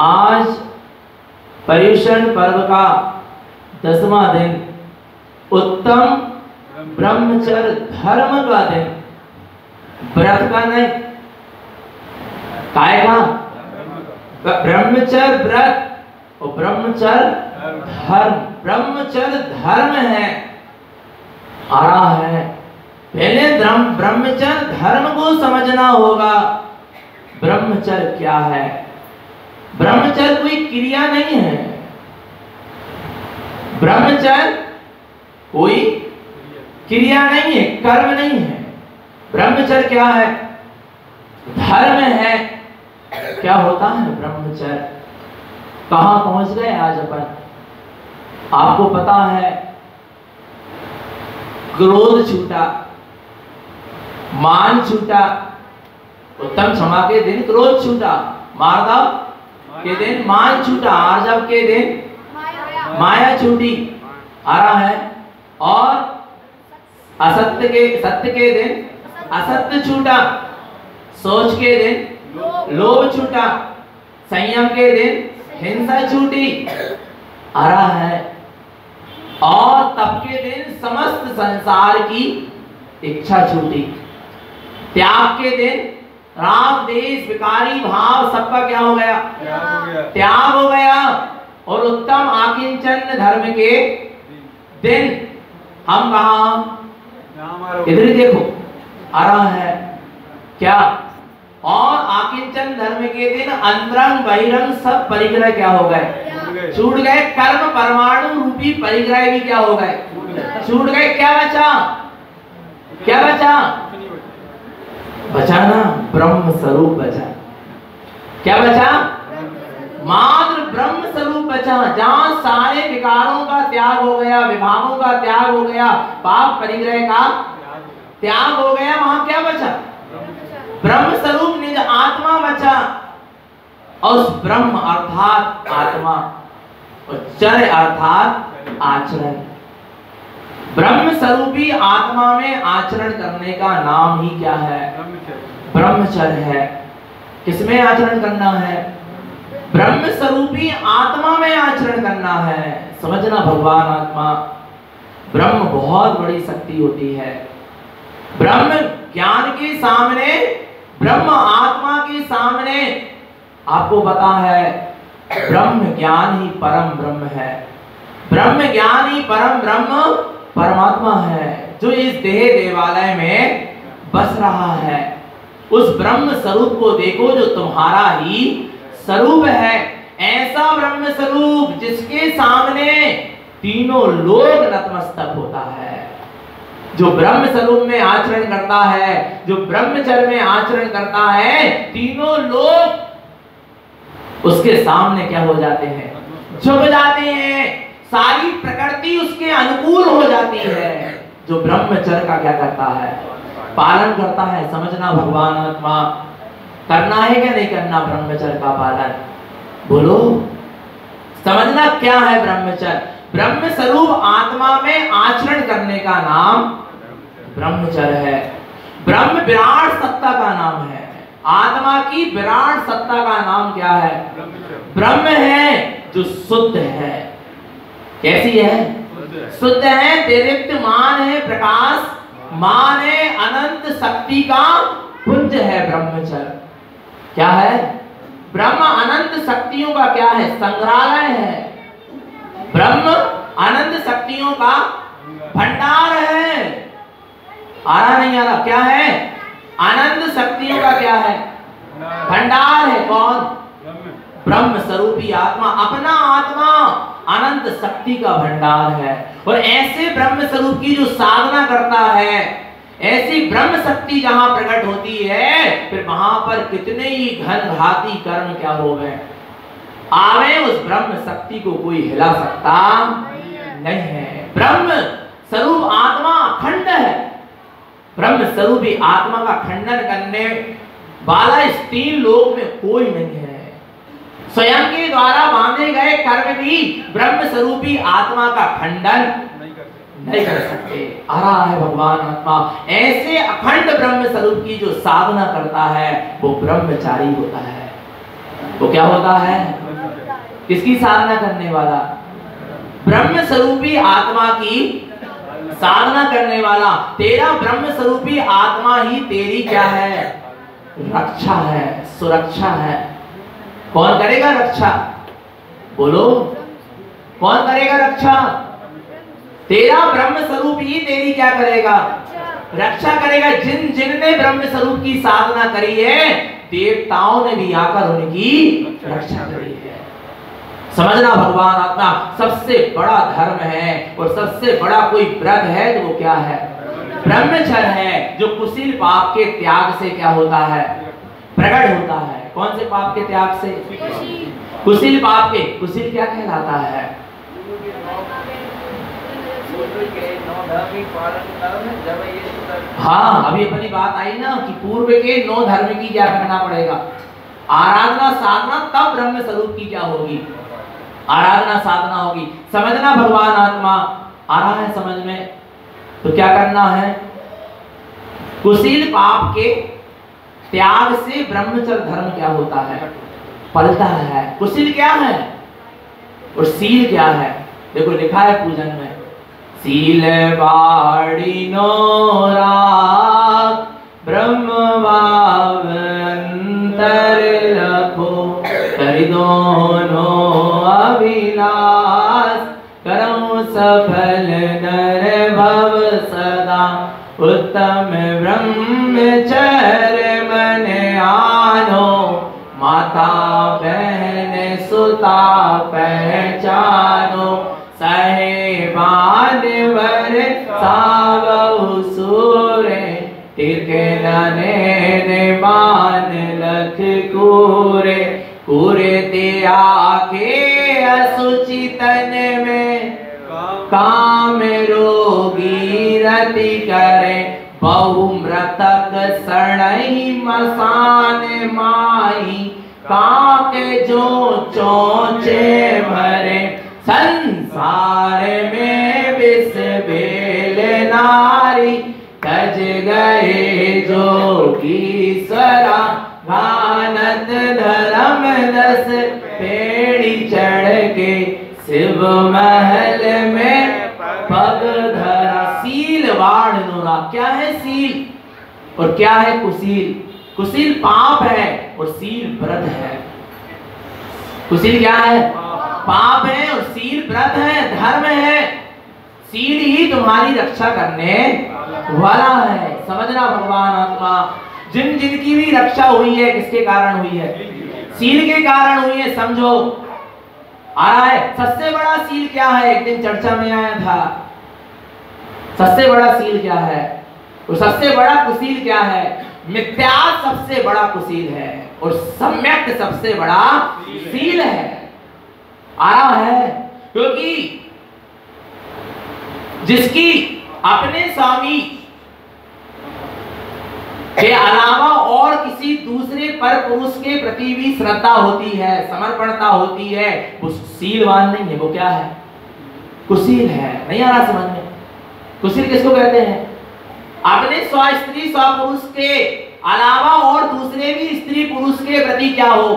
आज पर्युषण पर्व का 10वां दिन, उत्तम ब्रह्मचर्य धर्म का दिन। व्रत का नहीं, काय का? ब्रह्मचर्य व्रत और ब्रह्मचर्य धर्म। ब्रह्मचर्य धर्म है, आ रहा है। पहले ब्रह्मचर्य धर्म को समझना होगा। ब्रह्मचर्य क्या है? ब्रह्मचर्य कोई क्रिया नहीं है। ब्रह्मचर्य कोई क्रिया नहीं है, कर्म नहीं है। ब्रह्मचर्य क्या है? धर्म है। क्या होता है ब्रह्मचर्य? कहां पहुंच गए आज अपन? आपको पता है, क्रोध छूटा, मान छूटा, उत्तम क्षमा के दिन क्रोध छूटा, मार्दव के दिन मान छूटा, आर्जव के दिन माया छूटी, आ रहा है। और सत्य के दिन असत्य छूटा, सोच के दिन लोभ छूटा, संयम के दिन हिंसा छूटी, आ रहा है। और तब के दिन समस्त संसार की इच्छा छूटी। त्याग के दिन राग देश विकारी भाव सबका क्या हो गया? त्याग हो गया। और उत्तम आकिंचन धर्म के दिन हम कहा? इधर ही देखो, आ रहा है क्या? और आकिंचन धर्म के दिन अंतरंग बहिरंग सब परिग्रह क्या हो गए? छूट गए। कर्म परमाणु रूपी परिग्रह भी क्या हो गए? छूट गए। क्या बचा? क्या बचा? बचा ना, ब्रह्म स्वरूप बचा। क्या बचा? मात्र ब्रह्म स्वरूप बचा, जहां सारे विकारों का त्याग हो गया, विभागों का त्याग हो गया, पाप परिग्रह का त्याग हो गया। वहां क्या बचा? ब्रह्म स्वरूप निज आत्मा बचा। और उस ब्रह्म अर्थात आत्मा और चर्य अर्थात आचरण। ब्रह्म स्वरूपी आत्मा में आचरण करने का नाम ही क्या है? ब्रह्मचर्य है। किसमें आचरण करना है? ब्रह्म स्वरूपी आत्मा में आचरण करना है। समझना, भगवान आत्मा, ब्रह्म बहुत बड़ी शक्ति होती है। ब्रह्म ज्ञान के सामने, ब्रह्म आत्मा के सामने, आपको पता है ब्रह्म ज्ञान ही परम ब्रह्म है। ब्रह्म ज्ञान ही परम ब्रह्म परमात्मा है, जो इस देह देवालय में बस रहा है। उस ब्रह्म स्वरूप को देखो जो तुम्हारा ही स्वरूप है। ऐसा ब्रह्म स्वरूप जिसके सामने तीनों लोक नतमस्तक होता है। जो ब्रह्म स्वरूप में आचरण करता है, जो ब्रह्मचर्य में आचरण करता है, तीनों लोग उसके सामने क्या हो जाते हैं? झुक जाते हैं। सारी प्रकृति उसके अनुकूल हो जाती है। जो ब्रह्मचर्य का क्या करता है? पालन करता है। समझना, भगवान आत्मा, करना है क्या नहीं करना ब्रह्मचर्य का पालन? बोलो, समझना क्या है ब्रह्मचर्य? ब्रह्म स्वरूप आत्मा में आचरण करने का नाम ब्रह्मचर्य है। ब्रह्म विराट सत्ता का नाम है। आत्मा की विराट सत्ता का नाम क्या है? ब्रह्म है, जो शुद्ध है। कैसी है? शुद्ध है, दीप्तमान है, प्रकाशमान है, अनंत शक्ति का पुंज है ब्रह्मचर्य। क्या है? ब्रह्म अनंत शक्तियों का क्या है? संग्रहालय है। ब्रह्म अनंत शक्तियों का भंडार है। आ रहा नहीं आ रहा? क्या है? अनंत शक्तियों का क्या है? भंडार है। कौन? ब्रह्म स्वरूपी आत्मा। अपना आत्मा अनंत शक्ति का भंडार है। और ऐसे ब्रह्म स्वरूप की जो साधना करता है, ऐसी ब्रह्म शक्ति जहां प्रकट होती है, फिर वहां पर कितने ही घनघाती कर्म क्या हो गए आवे, उस ब्रह्म शक्ति को कोई हिला सकता नहीं है। ब्रह्म स्वरूप आत्मा अखंड है। ब्रह्म स्वरूपी आत्मा का खंडन करने वाला इस तीन लोक में कोई नहीं है। स्वयं के द्वारा बांधे गए कर्म भी ब्रह्म स्वरूपी आत्मा का खंडन नहीं कर सकते। आ रहा है भगवान आत्मा। ऐसे अखंड ब्रह्म स्वरूप की जो साधना करता है वो ब्रह्मचारी होता है। वो क्या होता है? किसकी साधना करने वाला? ब्रह्म स्वरूपी आत्मा की साधना करने वाला। तेरा ब्रह्म स्वरूपी आत्मा ही तेरी क्या है? रक्षा है, सुरक्षा है। कौन करेगा रक्षा? बोलो, कौन करेगा रक्षा? तेरा ब्रह्म स्वरूप ही तेरी क्या करेगा? रक्षा करेगा। जिनने ब्रह्म स्वरूप की साधना करी है, देवताओं ने भी आकर उनकी रक्षा करी है। समझना, भगवान आत्मा सबसे बड़ा धर्म है और सबसे बड़ा कोई व्रत है तो वो क्या है? ब्रह्मचर्य है, जो कुशील पाप के त्याग से क्या होता है? प्रकट होता है। कौन से पाप के त्याग से? कुशील पाप के। कुशील क्या कहलाता है? हाँ, अभी अपनी बात आई ना कि पूर्व के 9 धर्म की क्या करना पड़ेगा? आराधना साधना, तब ब्रह्म स्वरूप की क्या होगी? आराधना साधना होगी। समझना, भगवान आत्मा आ रहा है समझ में? तो क्या करना है? कुशील पाप के त्याग से ब्रह्मचर्य धर्म क्या होता है? पलता है। कुशील क्या है और सील क्या है? देखो लिखा है पूजन में, सील बाड़ी नोरा ब्रह्म भाव अंतर लखो, करि दोनों अभिलाष, करऊं सफल नर भव सदा, उत्तम ब्रह्मचर्य मन आनो, माता बहन सुता पहचानो, साहेबान वर सावहु सूरे, तिरके मान लख कूरे, कूरे ते आके असुचि तन में, काम रोगी रति करे, बहु मृतक सड़ई मसान माही, काके जो चोचे भरे, संसार में विष बेल नारी, तज गए जोगीश्वरा, भानत धर्म दस पेड़ी चढ़ के, शिव महल में पग धरा। सील वाण नोरा, क्या है सील और क्या है कुशील? कुशील पाप है और सील व्रत है। कुशील क्या है? पाप है और सील व्रत है, धर्म है। सील ही तुम्हारी रक्षा करने वाला है। समझना भगवान आत्मा, जिनकी भी रक्षा हुई है किसके कारण हुई है? सील के कारण हुई है। समझो आ रहा है। सबसे बड़ा सील क्या है? एक दिन चर्चा में आया था। सबसे बड़ा सील क्या है और सबसे बड़ा कुशील क्या है? मिथ्या सबसे बड़ा कुशील है और सम्यक सबसे बड़ा सील है। आ रहा है, क्योंकि जिसकी अपने स्वामी के अलावा और किसी दूसरे पर पुरुष के प्रति भी श्रद्धा होती है, समर्पणता होती है, वो सीलवान नहीं है। वो क्या है? कुशील है। नहीं आ रहा समझ में? कुशील किसको कहते हैं? अपने स्व स्त्री स्व पुरुष के अलावा और दूसरे भी स्त्री पुरुष के प्रति क्या हो?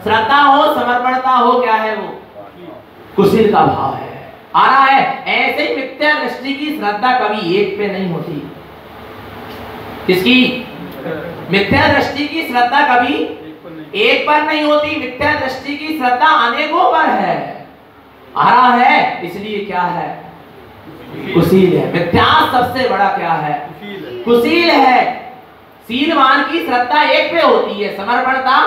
श्रद्धा हो, समर्पणता हो। क्या है वो? कुशील का भाव है। आ रहा है। ऐसे ही मिथ्या दृष्टि की श्रद्धा कभी एक पे नहीं होती। किसकी? मिथ्या दृष्टि की श्रद्धा कभी एक पर नहीं होती। मिथ्या दृष्टि की श्रद्धा अनेकों पर है। आ रहा है, इसलिए क्या है? कुशील है। मिथ्या सबसे बड़ा क्या है? कुशील है। सीलवान की श्रद्धा एक पे होती है, समर्पणता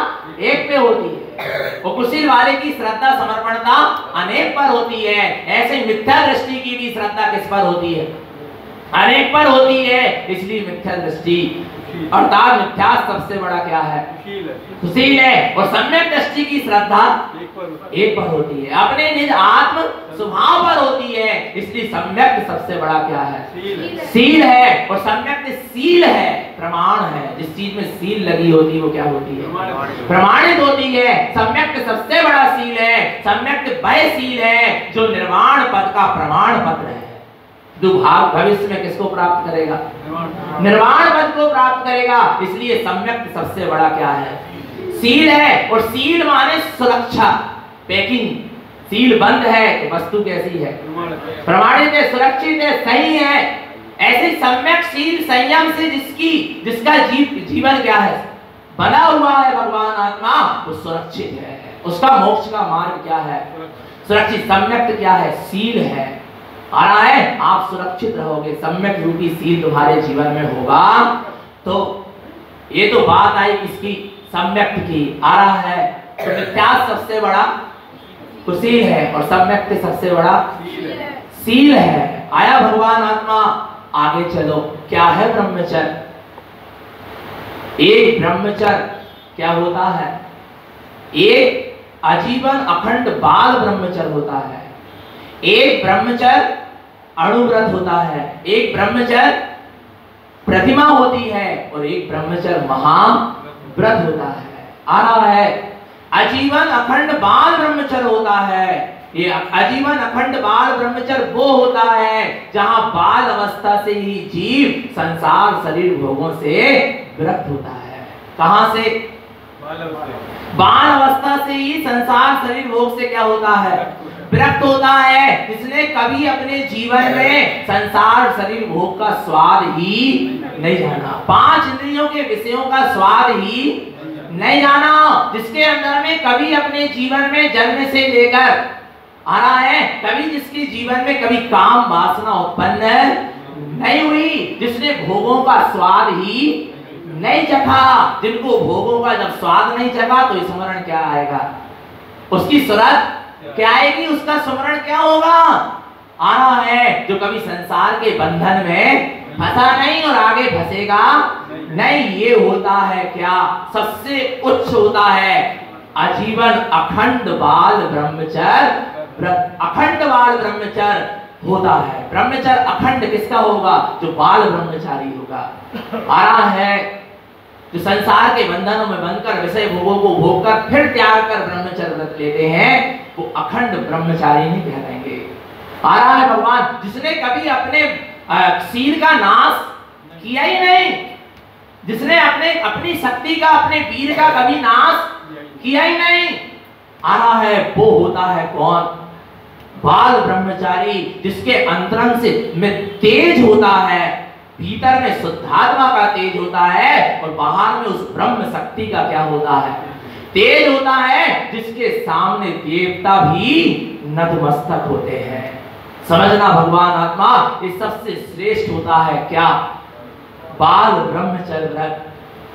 एक पे होती है, और कुशील वाले की श्रद्धा समर्पणता अनेक पर होती है। ऐसे मिथ्या दृष्टि की भी श्रद्धा किस पर होती है? अनेक पर होती है। इसलिए मिथ्या दृष्टि अर्थात मिथ्या सबसे बड़ा क्या है? कुशील है। और सम्यक दृष्टि की श्रद्धा एक पर होती है, अपने निज आत्म स्वभाव पर होती है। इसलिए सम्यक सबसे बड़ा क्या है? सील है। और सम्यक सील है, प्रमाण है। जिस चीज में सील लगी होती है वो क्या होती है? प्रमाणित होती है। सम्यक सबसे बड़ा सील है। सम्यक वह सील है जो निर्वाण पद का प्रमाण पत्र है। दुभाग भविष्य में किसको प्राप्त करेगा? निर्वाण पद को प्राप्त करेगा। इसलिए सम्यक सबसे बड़ा क्या है? सील है। और सील माने सुरक्षा। पैकिंग, सील बंद है तो वस्तु कैसी है? प्रमाणित है, सुरक्षित है, सही है। ऐसे सम्यक शील संयम से जिसका जीवन क्या है? बना हुआ है भगवान आत्मा, वो सुरक्षित है। उसका मोक्ष का मार्ग क्या है? सुरक्षित। सम्यक क्या है? सील है। आ रहा है, आप सुरक्षित रहोगे, सम्यक रूपी सील तुम्हारे जीवन में होगा। तो ये तो बात आई इसकी सम्यक की। आ रहा है तो मिथ्या सबसे बड़ा कुशील है और सम्यक के सबसे बड़ा सील है। आया भगवान आत्मा। आगे चलो, क्या है ब्रह्मचर्य? एक ब्रह्मचर्य क्या होता है? एक आजीवन अखंड बाल ब्रह्मचर्य होता है, एक ब्रह्मचर्य अणुव्रत होता है, एक ब्रह्मचर्य प्रतिमा होती है और एक ब्रह्मचर्य महाव्रत होता है। आ रहा है, आजीवन अखंड बाल ब्रह्मचर्य होता है। ये आजीवन अखंड बाल ब्रह्मचर्य वो होता है जहां बाल अवस्था से ही जीव संसार शरीर भोगों से विरक्त होता है। कहां से? बाल अवस्था से ही संसार शरीर भोग से क्या होता है? विरक्त होता है। जिसने कभी अपने जीवन में संसार शरीर भोग का स्वाद ही नहीं जाना, 5 इंद्रियों के विषयों का स्वाद ही नहीं जाना, जिसके अंदर में कभी अपने जीवन में जन्म से लेकर आ रहा है, कभी जिसके जीवन में कभी काम वासना उत्पन्न नहीं हुई, जिसने भोगों का स्वाद ही नहीं चखा, जिनको भोगों का जब स्वाद नहीं चखा तो स्मरण क्या आएगा? उसकी सूरत क्या आएगी? उसका स्मरण क्या होगा? आ रहा है, जो कभी संसार के बंधन में फंसा नहीं और आगे फंसेगा नहीं। ये होता है क्या? सबसे उच्च होता है आजीवन अखंड बाल ब्रह्मचर्य। अखंड बाल ब्रह्मचर्य होता है। ब्रह्मचर्य अखंड किसका होगा? जो बाल ब्रह्मचारी होगा। आ रहा है, जो संसार के बंधनों में बंधकर विषय भोगों को भोग कर फिर त्याग कर ब्रह्मचर्य व्रत लेते हैं, वो अखंड ब्रह्मचारी नहीं कहलाएंगे। आ रहा है भगवान, जिसने कभी अपने सील का नाश किया ही नहीं, जिसने अपनी शक्ति का, अपने वीर का कभी नाश किया ही नहीं। आ रहा है, वो होता है कौन? बाल ब्रह्मचारी, जिसके अंतरंग से में तेज होता है, भीतर में शुद्धात्मा का तेज होता है और बाहर में उस ब्रह्म शक्ति का क्या होता है? तेज होता है, जिसके सामने देवता भी नतमस्तक होते हैं। समझना भगवान आत्मा, ये सबसे श्रेष्ठ होता है क्या? बाल ब्रह्मचर्य व्रत।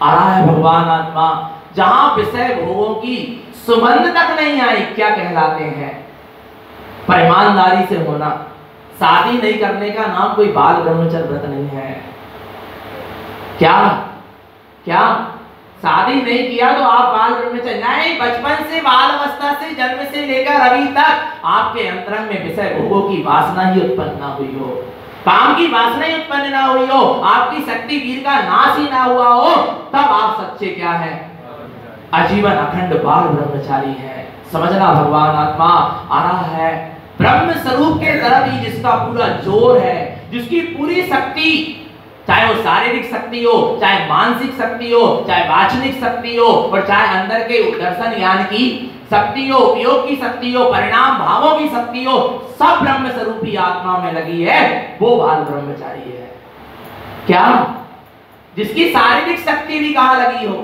आ रहा है भगवान आत्मा, जहां विषय भोगों की सुगंध तक नहीं आई, क्या कहलाते हैं? पर ईमानदारी से होना। शादी नहीं करने का नाम कोई बाल ब्रह्मचर्य व्रत नहीं है। क्या क्या शादी नहीं किया तो आप बाल ब्रह्मचर्य नहीं? बचपन से, बाल अवस्था से, जन्म से लेकर अभी तक आपके अंतरंग में विषय भोगों की वासना ही उत्पन्न ना हुई हो, काम की वासना ही उत्पन्न ना हुई हो, आपकी शक्ति वीर का नाश ही ना हुआ हो, तब आप सच्चे क्या है? आजीवन अखंड बाल ब्रह्मचारी है। समझना भगवान आत्मा। आ रहा है, ब्रह्म स्वरूप के तरफ ही जिसका पूरा जोर है, जिसकी पूरी शक्ति, चाहे वो शारीरिक शक्ति हो, चाहे मानसिक शक्ति हो, चाहे वाचनिक शक्ति हो, और चाहे अंदर के दर्शन ज्ञान की शक्ति हो, उपयोग की शक्ति हो, परिणाम भावों की शक्ति हो, सब ब्रह्म स्वरूपी आत्मा में लगी है, वो बाल ब्रह्मचारी है। क्या? जिसकी शारीरिक शक्ति भी कहां लगी हो?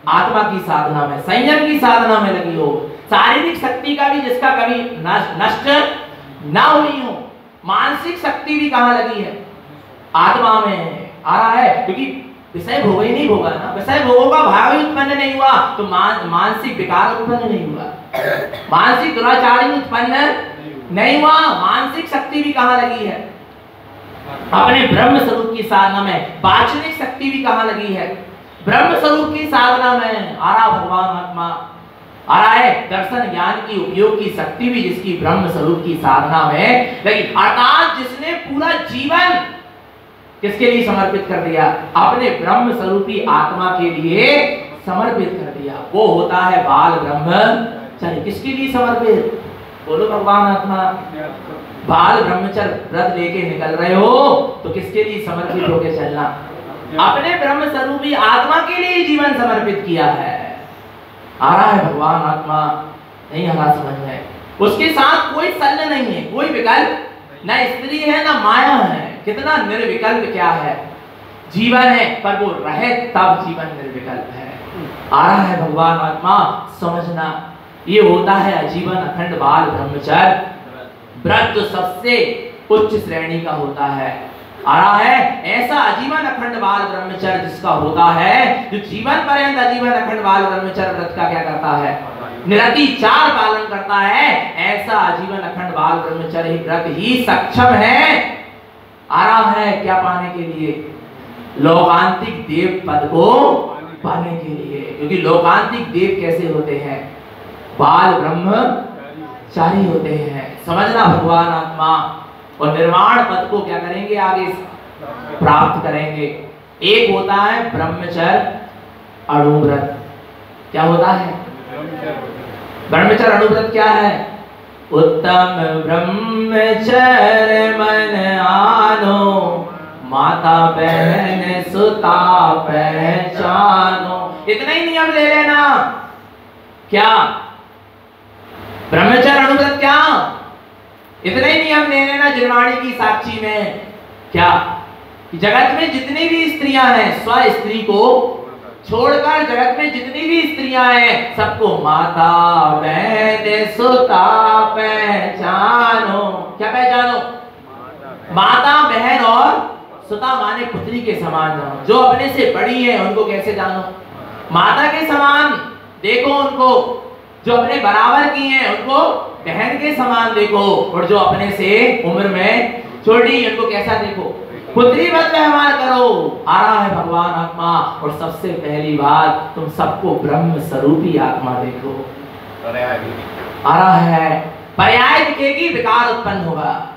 आत्मा की साधना में, संयम की साधना में लगी हो। शारीरिक शक्ति का भी जिसका कभी नष्ट ना हुई हो। मानसिक शक्ति भी कहां लगी है? आत्मा में। आ रहा है, क्योंकि विषय भोग ही नहीं भोगा ना, विषय भोगों का भाव ही उत्पन्न नहीं हुआ तो मानसिक विकार उत्पन्न नहीं हुआ, मानसिक दुराचार ही उत्पन्न नहीं हुआ। मानसिक शक्ति भी कहां लगी है? अपने ब्रह्म स्वरूप की साधना में। वाचनिक शक्ति भी कहां लगी है? ब्रह्म स्वरूप की साधना में। आ रहा भगवान आत्मा। आ रहा है, दर्शन ज्ञान की उपयोग की शक्ति भी जिसकी ब्रह्म स्वरूप की साधना में लगी। अर्थात जिसने पूरा जीवन किसके लिए समर्पित कर दिया? अपने ब्रह्म स्वरूपी आत्मा के लिए समर्पित कर दिया, वो होता है बाल ब्रह्मचारी। किसके लिए समर्पित? बोलो भगवान आत्मा। बाल ब्रह्मचर्य व्रत लेके निकल रहे हो तो किसके लिए समर्पित होके चलना? अपने ब्रह्म स्वरूपी आत्मा के लिए जीवन समर्पित किया है। आ रहा है भगवान आत्मा। नहीं आ रहा समझ में? उसके साथ कोई शल्य नहीं है, कोई विकल्प, न स्त्री है न माया है। कितना निर्विकल्प क्या है, जीवन है पर वो रहे तब जीवन निर्विकल्प है। आ रहा है भगवान आत्मा समझना, ये होता है आजीवन अखंड बाल ब्रह्मचर्य व्रत, जो सबसे उच्च श्रेणी का होता है। आ रहा है ऐसा आजीवन अखंड बाल ब्रह्मचर्य जिसका होता है, जो जीवन पर्यंत आजीवन अखंड बाल ब्रह्मचर्य व्रत का क्या करता है, निरतिचार पालन करता है। ऐसा आजीवन अखंड बाल ब्रह्मचर्य व्रत ही सक्षम है, आ रहा है क्या पाने के लिए, लोकांतिक देव पद को पाने के लिए। क्योंकि लोकांतिक देव कैसे होते हैं, बाल ब्रह्मचारी होते हैं। समझना भगवान आत्मा, और निर्वाण पद को क्या करेंगे, आगे प्राप्त करेंगे। एक होता है ब्रह्मचर्य अणुव्रत। क्या होता है ब्रह्मचर्य अणुव्रत? क्या है, उत्तम ब्रह्मचर्य मन आनो, माता बहन सुता पहचानो। इतना ही नियम ले लेना। क्या ब्रह्मचर्य अणुव्रत? क्या इतने ही नियम ले लेना जिनवाणी की साक्षी में। क्या कि जगत में जितनी भी स्त्रियां हैं, स्व स्त्री को छोड़कर जगत में जितनी भी स्त्रियां हैं, सबको माता बहन सुता पहचानो। क्या पहचानो, माता बहन और सुता माने पुत्री के समान जानो। जो अपने से बड़ी है उनको कैसे जानो, माता के समान देखो उनको। जो अपने बराबर की हैं उनको बहन के समान देखो, और जो अपने से उम्र में छोटी है उनको कैसा देखो, पुत्री वत व्यवहार करो। आ रहा है भगवान आत्मा, और सबसे पहली बात तुम सबको ब्रह्म स्वरूपी आत्मा देखो। आ रहा है पर्याय दिखेगी विकार उत्पन्न होगा,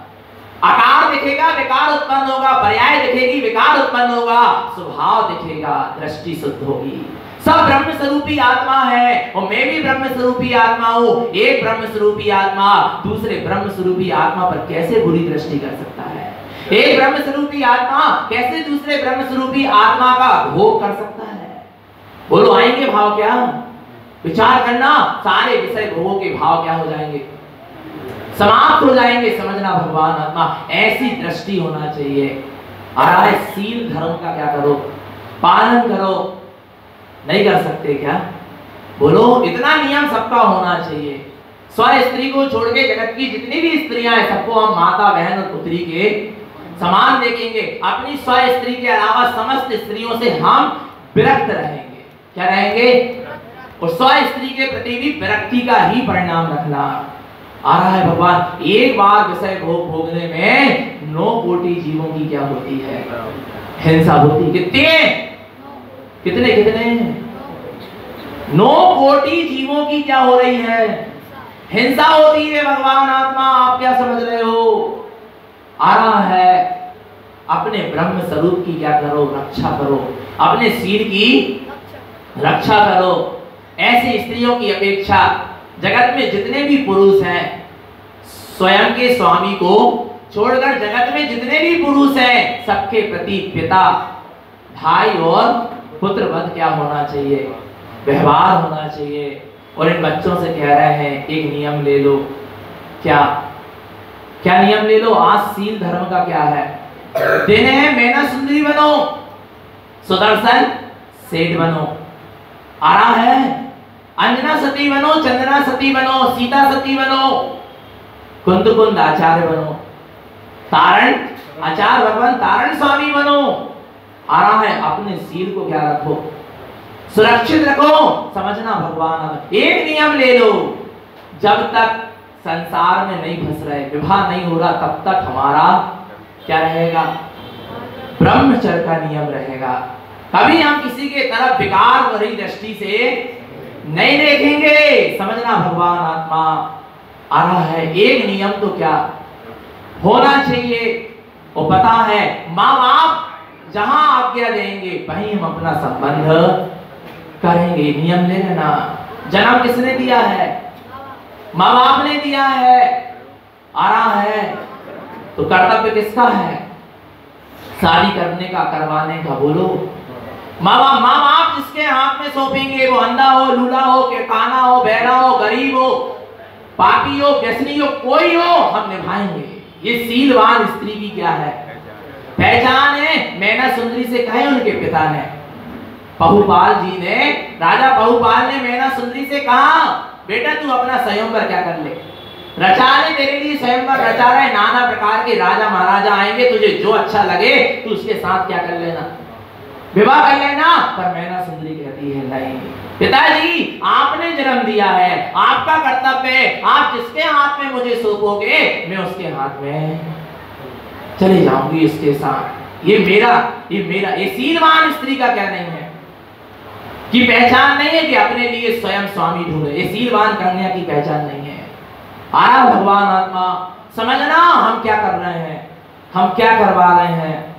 आकार दिखेगा विकार उत्पन्न होगा, पर्याय दिखेगी विकार उत्पन्न होगा, स्वभाव दिखेगा दृष्टि शुद्ध होगी। सब ब्रह्म स्वरूपी आत्मा है, और मैं भी ब्रह्म स्वरूपी आत्मा हूँ। एक ब्रह्म स्वरूपी आत्मा दूसरे ब्रह्म स्वरूपी आत्मा पर कैसे बुरी दृष्टि कर सकता है? एक ब्रह्म स्वरूपी आत्मा कैसे दूसरे ब्रह्म स्वरूपी आत्मा का भोग कर सकता है? बोलो आएंगे भाव क्या? विचार करना, सारे विषय भोगों के भाव क्या हो जाएंगे, समाप्त हो जाएंगे। समझना भगवान आत्मा, ऐसी दृष्टि होना चाहिए। आ रहा है सील धर्म का क्या करो, पालन करो। नहीं कर सकते क्या? बोलो इतना नियम सबका होना चाहिए। स्व स्त्री को छोड़ के जगत की जितनी भी स्त्रियां हैं सबको हम माता बहन और पुत्री के समान देखेंगे। अपनी स्व स्त्री के अलावा समस्त स्त्रियों से हम विरक्त रहेंगे। क्या रहेंगे? और स्व स्त्री के प्रति भी विरक्ति का ही परिणाम रखना। आ रहा है भगवान, एक बार विषय भोग भोगने में 9 कोटि जीवों की क्या होती है, हिंसा होती। कितने 9 कोटि जीवों की क्या हो रही है, हिंसा होती है। भगवान आत्मा आप क्या समझ रहे हो? आ रहा है अपने ब्रह्म स्वरूप की क्या करो, रक्षा करो, अपने सिर की रक्षा करो। ऐसी स्त्रियों की अपेक्षा जगत में जितने भी पुरुष हैं, स्वयं के स्वामी को छोड़कर जगत में जितने भी पुरुष हैं, सबके प्रति पिता भाई और पुत्रवत क्या होना चाहिए, व्यवहार होना चाहिए। और इन बच्चों से कह रहे हैं एक नियम ले लो। क्या क्या नियम ले लो? आज सील धर्म का क्या है, देने हैं मैना सुंदरी बनो, सुदर्शन सेठ बनो। आ रहा है अंजना सती बनो, चंदना सती बनो, सीता सती बनो, कुंद कुंद आचार्य बनो, तारण आचार्य भगवान तारण स्वामी बनो। आ रहा है अपने सील को क्या रखो, सुरक्षित रखो। समझना भगवान, एक नियम ले लो, जब तक संसार में नहीं फंस रहे, विवाह नहीं हो रहा, तब तक हमारा क्या रहेगा, ब्रह्मचर्य का नियम रहेगा। कभी हम किसी के तरफ विकार भरी दृष्टि से नहीं देखेंगे। समझना भगवान आत्मा। आ रहा है एक नियम तो क्या होना चाहिए, वो पता है माँ बाप जहां आज्ञा देंगे वहीं हम अपना संबंध करेंगे। नियम ले लेना। जन्म किसने दिया है? माँ बाप ने दिया है। आ रहा है तो कर्तव्य किसका है? शादी करने का, करवाने का। बोलो माँ बाप जिसके हाथ में सौंपेंगे, वो अंधा हो, लूला हो, काना हो, बहरा हो, गरीब हो, पापी हो, व्यसनी हो, कोई हो, हम निभाएंगे। ये सीलवान स्त्री की क्या है? पहचान है। मैना सुंदरी से कहे उनके पिता ने, बहुपाल जी ने, राजा बहुपाल ने मैना सुंदरी से कहा, बेटा तू अपना स्वयंवर क्या कर ले, रचा ले, तेरे लिए स्वयंवर रचा रहे, नाना प्रकार के राजा महाराजा आएंगे, तुझे जो अच्छा लगे तू उसके साथ क्या कर लेना, विवाह कर लेना। पर मैना सुंदरी कहती है नहीं पिताजी, आपने जन्म दिया है, आपका कर्तव्य है, आप जिसके हाथ में मुझे सौंपोगे मैं उसके हाथ में चली जाऊंगी इसके साथ। ये मेरा ये सीलवान स्त्री का क्या नहीं है कि पहचान नहीं है कि अपने लिए स्वयं स्वामी ढूंढे। ये सीलवान कन्या की पहचान नहीं है। आया भगवान आत्मा, समझना हम क्या कर रहे हैं, हम क्या करवा रहे हैं,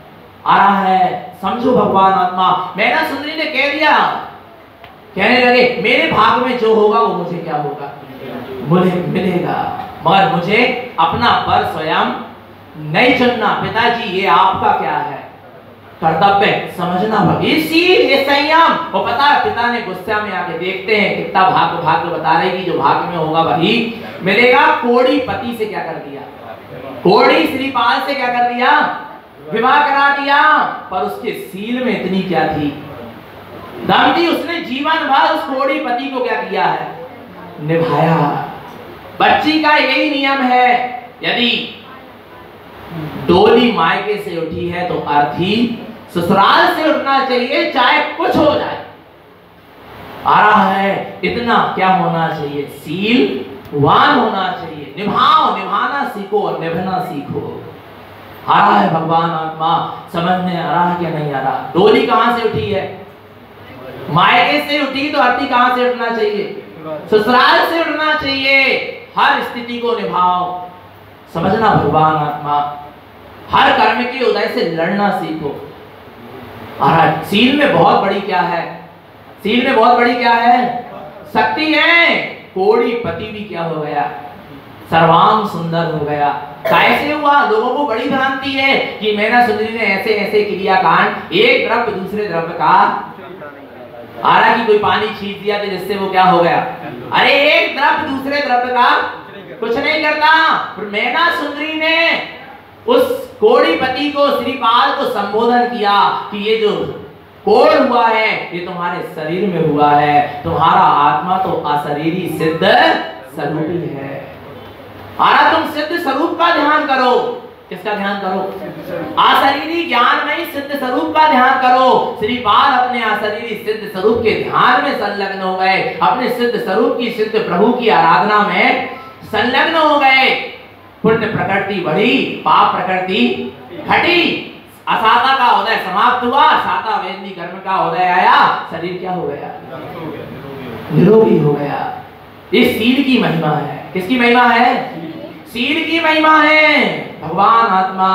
आ रहा है, समझो भगवान आत्मा। मैना सुंदरी ने कह दिया, कहने लगे मेरे भाग में जो होगा वो मुझे क्या होगा, मुझे मिलेगा, मगर मुझे अपना वर स्वयं नहीं चुनना। पिताजी ये आपका क्या है कर्तव्य, समझना ये संयम। वो पता है पिता ने गुस्सा में आके देखते हैं कितना भाग्य बता रहे कि जो भाग्य में होगा वही मिलेगा। कोड़ी पति से क्या कर दिया, कोड़ी श्रीपाल से क्या कर दिया, विवाह करा दिया। पर उसके सील में इतनी क्या थी, दम थी, उसने जीवन भर उस कोड़ी पति को क्या किया है, निभाया। बच्ची का यही नियम है, यदि डोली मायके से उठी है तो अर्थी ससुराल से उठना चाहिए, चाहे कुछ हो जाए। आ रहा है इतना क्या होना चाहिए, सीलवान होना चाहिए। निभाओ, निभाना सीखो, निभाना सीखो। आ रहा है भगवान आत्मा, समझ में आ रहा है क्या नहीं आ रहा। डोली कहां से उठी है, मायके से उठी, तो अर्थी कहां से उठना चाहिए, ससुराल से उठना चाहिए। हर स्थिति को निभाओ, समझना भगवान आत्मा। हर कर्म के उदय से लड़ना सीखो। महाराज सील में बहुत बड़ी क्या है, सील में बहुत बड़ी क्या है, शक्ति है। कोड़ी पति भी क्या हो गया, सर्वांग सुंदर हो गया। कैसे हुआ, लोगों को बड़ी भ्रांति है कि मैना सुंदरी ने ऐसे ऐसे क्रियाकांड, एक द्रव्य दूसरे द्रव्य का, आ रहा कि कोई पानी छींच दिया तो जिससे वो क्या हो गया, अरे एक द्रव्य दूसरे द्रव्य का कुछ नहीं करता। मैना सुंदरी ने उस कोड़ीपति को, श्रीपाल को संबोधन किया कि ये जो कोड़ हुआ है ये तुम्हारे शरीर में हुआ है, तुम्हारा आत्मा तो अशरीरी सिद्ध स्वरूप ही है। आरा तुम सिद्ध स्वरूप का ध्यान करो। किसका ध्यान करो, अशरीरी ज्ञान में सिद्ध स्वरूप का ध्यान करो। श्रीपाल अपने अशरीरी सिद्ध स्वरूप के ध्यान में संलग्न हो गए, अपने सिद्ध स्वरूप की, सिद्ध प्रभु की आराधना में संलग्न हो गए। पुण्य प्रकृति बढ़ी, पाप प्रकृति घटी। असाता का उदय समाप्त हुआ, साता वेदनी कर्म का उदय आया, शरीर क्या हो गया, निरोगी हो गया। ये सील की महिमा है। किसकी महिमा है, सील की महिमा है। भगवान आत्मा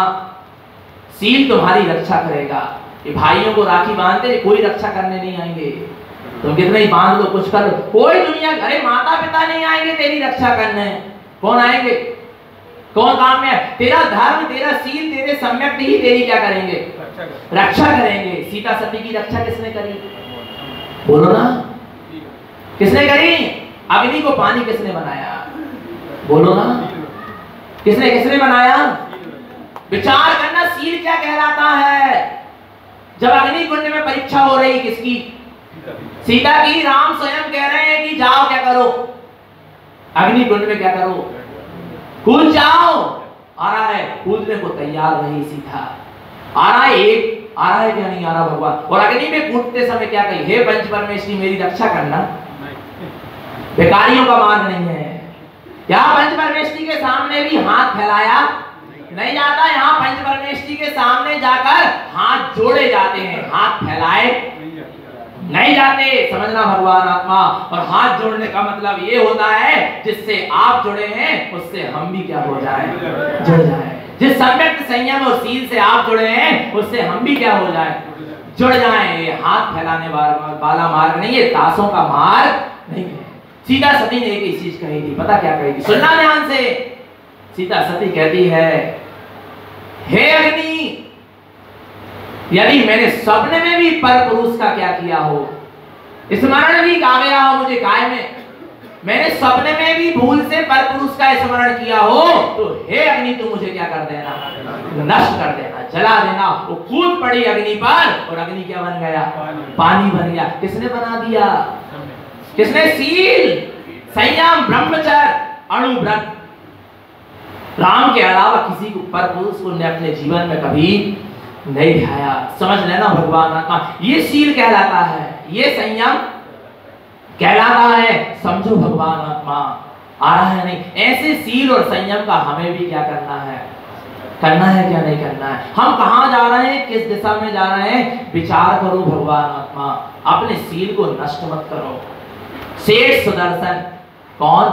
सील तुम्हारी रक्षा करेगा। ये भाइयों को राखी बांधते, कोई रक्षा करने नहीं आएंगे। तुम कितने ही बांध लो, कुछ कर लो, कोई दुनिया, अरे माता पिता नहीं आएंगे तेरी रक्षा करने। कौन आएंगे, कौन काम में, तेरा धर्म, तेरा सील, तेरे सम्यक ही तेरी क्या करेंगे, रक्षा करेंगे। सीता सती की रक्षा किसने करी, बोलो ना, किसने करी। अग्नि को पानी किसने बनाया, बोलो ना, किसने किसने बनाया। विचार करना, सील क्या कहलाता है। जब अग्नि कुंड में परीक्षा हो रही किसकी, सीता की, राम स्वयं कह रहे हैं कि जाओ क्या करो, अग्नि कुंड में क्या करो, कूद जाओ। आ रहा है, कूदने को तैयार नहीं सीता। आ रहा है, एक आ रहा है क्या नहीं आ रहा भगवान। और अग्नि में कूदते समय क्या कही, हे पंच परमेश्वरी मेरी रक्षा करना। भिखारियों का मार्ग नहीं है। यहाँ पंच परमेश्वरी के सामने भी हाथ फैलाया नहीं जाता। यहाँ पंच परमेश्वरी के सामने जाकर हाथ जोड़े जाते हैं, हाथ फैलाए नहीं जाते। समझना भगवान आत्मा। और हाथ जोड़ने का मतलब ये होता है जिससे आप जुड़े हैं उससे हम भी क्या हो जाए, जुड़ जाए। जिस सम्यक संयम और सील से आप जुड़े हैं उससे हम भी क्या हो जाए, जुड़ जाए। ये हाथ फैलाने वाला मार्ग नहीं है, ताशों का मार्ग नहीं है। सीता सती ने एक चीज कही थी, पता क्या कही थी, सुनना ध्यान से। सीता सती कहती है, हे अग्नि, यदि मैंने स्वप्न में भी पर पुरुष का क्या किया हो, स्मरण भी आ गया हो मुझे काय में, मैंने सपने में भी भूल से परपुरुष का स्मरण किया हो तो हे अग्नि तू मुझे क्या कर देना, नष्ट कर देना, जला देना। वो कूद पड़ी अग्नि पर और अग्नि क्या बन गया, पानी बन गया। किसने बना दिया, किसने? सील, संयम, ब्रह्मचर्य, अणुव्रत। राम के अलावा किसी को परपुरुष को ने अपने जीवन में कभी नहीं ध्याया। समझ लेना भगवान आत्मा, ये सील कहलाता है, ये संयम कहलाता है। समझो भगवान आत्मा आ रहा है नहीं। ऐसे सील और संयम का हमें भी क्या करना है, करना है क्या नहीं करना है। हम कहां जा रहे हैं, किस दिशा में जा रहे हैं, विचार करो भगवान आत्मा। अपने सील को नष्ट मत करो। सेठ सुदर्शन, कौन?